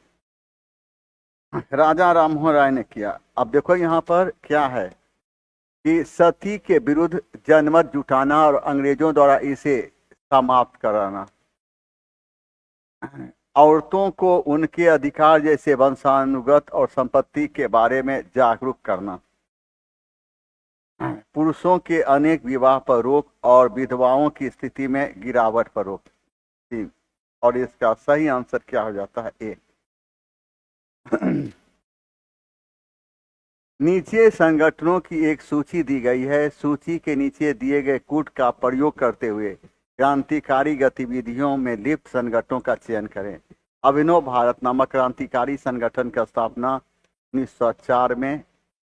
S1: राजा राममोहन राय ने किया। अब देखो यहाँ पर क्या है कि सती के विरुद्ध जनमत जुटाना और अंग्रेजों द्वारा इसे समाप्त कराना। औरतों को उनके अधिकार जैसे वंशानुगत और संपत्ति के बारे में जागरूक करना, पुरुषों के अनेक विवाह पर रोक और विधवाओं की स्थिति में गिरावट पर रोक। 3। और इसका सही आंसर क्या हो जाता है? ए। नीचे संगठनों की एक सूची दी गई है। सूची के नीचे दिए गए कूट का प्रयोग करते हुए क्रांतिकारी गतिविधियों में लिप्त संगठनों का चयन करें। अभिनव भारत नामक क्रांतिकारी संगठन की स्थापना 1904 में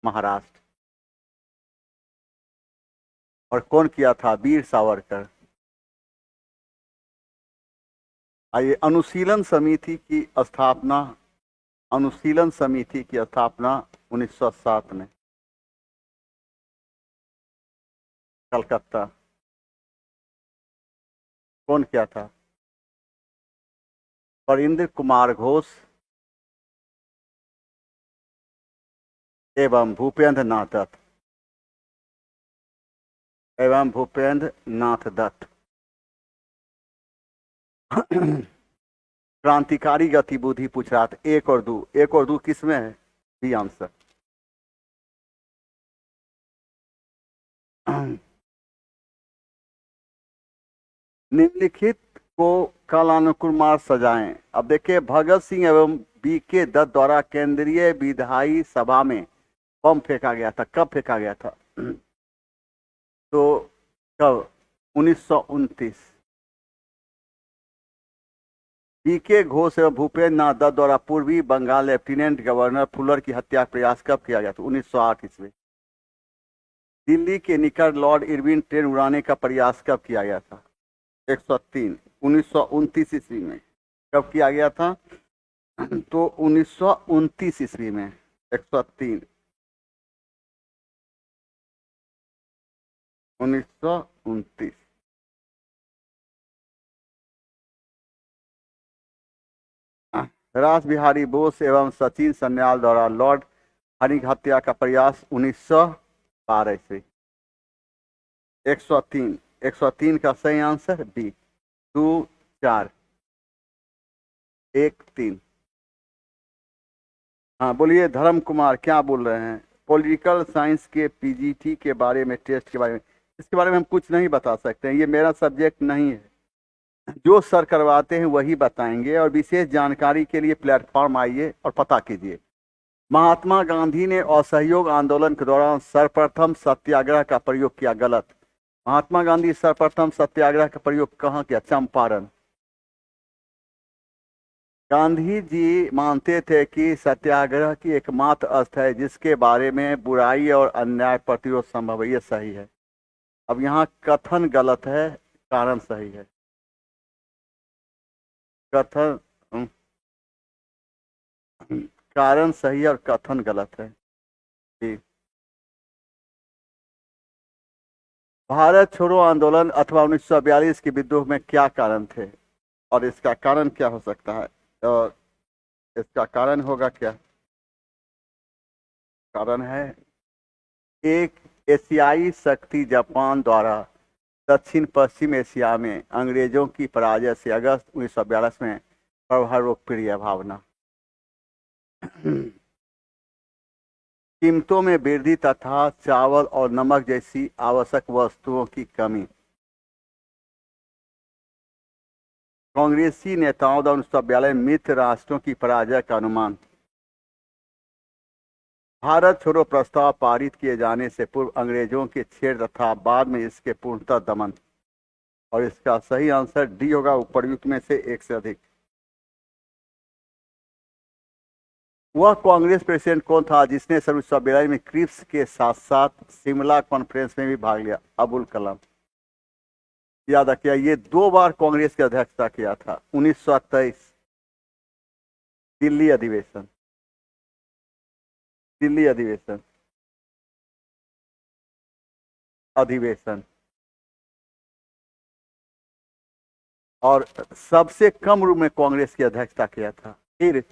S1: महाराष्ट्र। और कौन किया था? वीर सावरकर। आइए, अनुशीलन समिति की स्थापना 1907 में कलकत्ता। कौन किया था? वरिंद्र कुमार घोष एवं भूपेंद्र नाथ दत्त। क्रांतिकारी गतिविधि पूछ रहा था। 1 और 2 किस में है? B answer. निम्नलिखित को कालानुक्रम सजाएं। अब देखिए, भगत सिंह एवं B.K. दत्त द्वारा केंद्रीय विधायी सभा में बम फेंका गया था। कब फेंका गया था? तो कब? 1929। B.K. घोष एवं भूपेंद्र नाथ दत्त द्वारा पूर्वी बंगाल लेफ्टिनेंट गवर्नर फुलर की हत्या का प्रयास कब किया गया था? 1908 ईस्वी। दिल्ली के निकट लॉर्ड इरविन ट्रेन उड़ाने का प्रयास कब किया गया था? 103। 1929 ईस्वी में। कब किया गया था? तो 1929 ईस्वी में। 103। 1929। रास बिहारी बोस एवं सचिन सन्याल द्वारा लॉर्ड हरि हत्या का प्रयास 1912 ईस्वी। 103। 103 का सही आंसर बी। 2 4 1 3। हाँ बोलिए धर्म कुमार, क्या बोल रहे हैं? पॉलिटिकल साइंस के पीजीटी के बारे में, टेस्ट के बारे में, इसके बारे में हम कुछ नहीं बता सकते हैं, ये मेरा सब्जेक्ट नहीं है। जो सर करवाते हैं वही बताएंगे, और विशेष जानकारी के लिए प्लेटफॉर्म आइए और पता कीजिए। महात्मा गांधी ने असहयोग आंदोलन के दौरान सर्वप्रथम सत्याग्रह का प्रयोग किया। गलत। महात्मा गांधी सर्वप्रथम सत्याग्रह का प्रयोग कहाँ किया? चंपारण। गांधी जी मानते थे कि सत्याग्रह की एकमात्र अर्थ है जिसके बारे में बुराई और अन्याय प्रतिरोध संभव है। ये सही है। अब यहाँ कथन गलत है, कारण सही है। कथन कारण सही है और कथन गलत है। ठीक। भारत छोड़ो आंदोलन अथवा 1942 के विद्रोह में क्या कारण थे, और इसका कारण क्या हो सकता है? और इसका कारण होगा क्या? कारण है, एक एशियाई शक्ति जापान द्वारा दक्षिण पश्चिम एशिया में अंग्रेजों की पराजय से अगस्त 1942 में प्रभारोप प्रिय भावना। कीमतों में वृद्धि तथा चावल और नमक जैसी आवश्यक वस्तुओं की कमी। कांग्रेसी नेताओं द्वारा 1942 मित्र राष्ट्रों की पराजय का अनुमान। भारत छोड़ो प्रस्ताव पारित किए जाने से पूर्व अंग्रेजों के छेड़ तथा बाद में इसके पूर्णतः दमन। और इसका सही आंसर डी होगा, उपर्युक्त में से एक से अधिक। वह कांग्रेस प्रेसिडेंट कौन था जिसने 1942 में क्रिप्स के साथ साथ शिमला कॉन्फ्रेंस में भी भाग लिया? अबुल कलाम। याद रखिए, ये 2 बार कांग्रेस की अध्यक्षता किया था। 1923 दिल्ली अधिवेशन। दिल्ली अधिवेशन। अधिवेशन। और सबसे कम रूप में कांग्रेस की अध्यक्षता किया था। फिर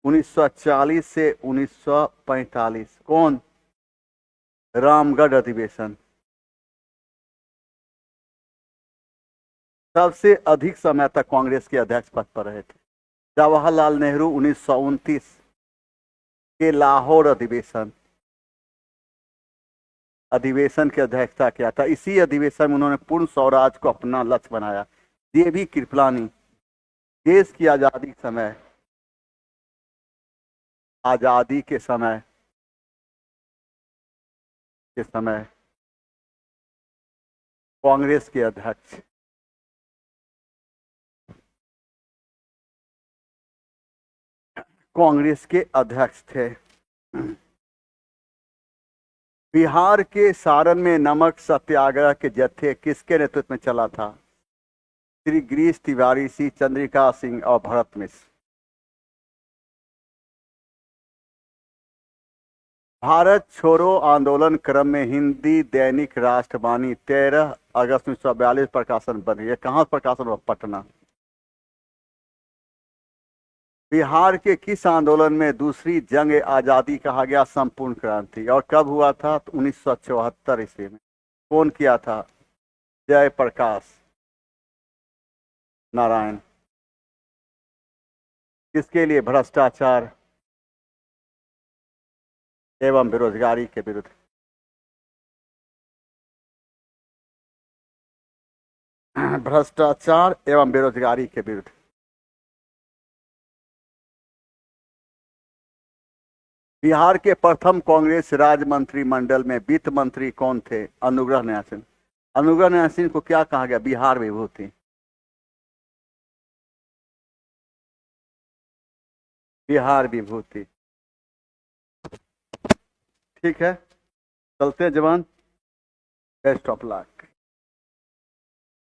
S1: 1940 से 1945 कौन? रामगढ़ अधिवेशन। सबसे अधिक समय तक कांग्रेस के अध्यक्ष पद पर रहे थे। जवाहरलाल नेहरू 1929 के लाहौर अधिवेशन की अध्यक्षता किया था। इसी अधिवेशन में उन्होंने पूर्ण स्वराज को अपना लक्ष्य बनाया। देवी कृपलानी देश की आजादी के समय कांग्रेस के अध्यक्ष थे। बिहार के सारण में नमक सत्याग्रह के जत्थे किसके नेतृत्व में चला था? श्री गिरीश तिवारी, सी चंद्रिका सिंह और भरत मिश्र। भारत छोड़ो आंदोलन क्रम में हिंदी दैनिक राष्ट्रवाणी 13 अगस्त 1942 प्रकाशन बनी। यह कहाँ प्रकाशन हुआ? पटना। बिहार के किस आंदोलन में दूसरी जंग आजादी कहा गया संपूर्ण क्रांति, और कब हुआ था? तो 1974 ईस्वी में। कौन किया था? जयप्रकाश नारायण। किसके लिए? भ्रष्टाचार एवं बेरोजगारी के विरुद्ध। भ्रष्टाचार एवं बेरोजगारी के विरुद्ध। बिहार के प्रथम कांग्रेस राज्य मंत्रिमंडल में वित्त मंत्री कौन थे? अनुग्रह नारायण सिंह। अनुग्रह नारायण सिंह को क्या कहा गया? बिहार विभूति। बिहार विभूति। ठीक है, चलते हैं जवान। Best of luck.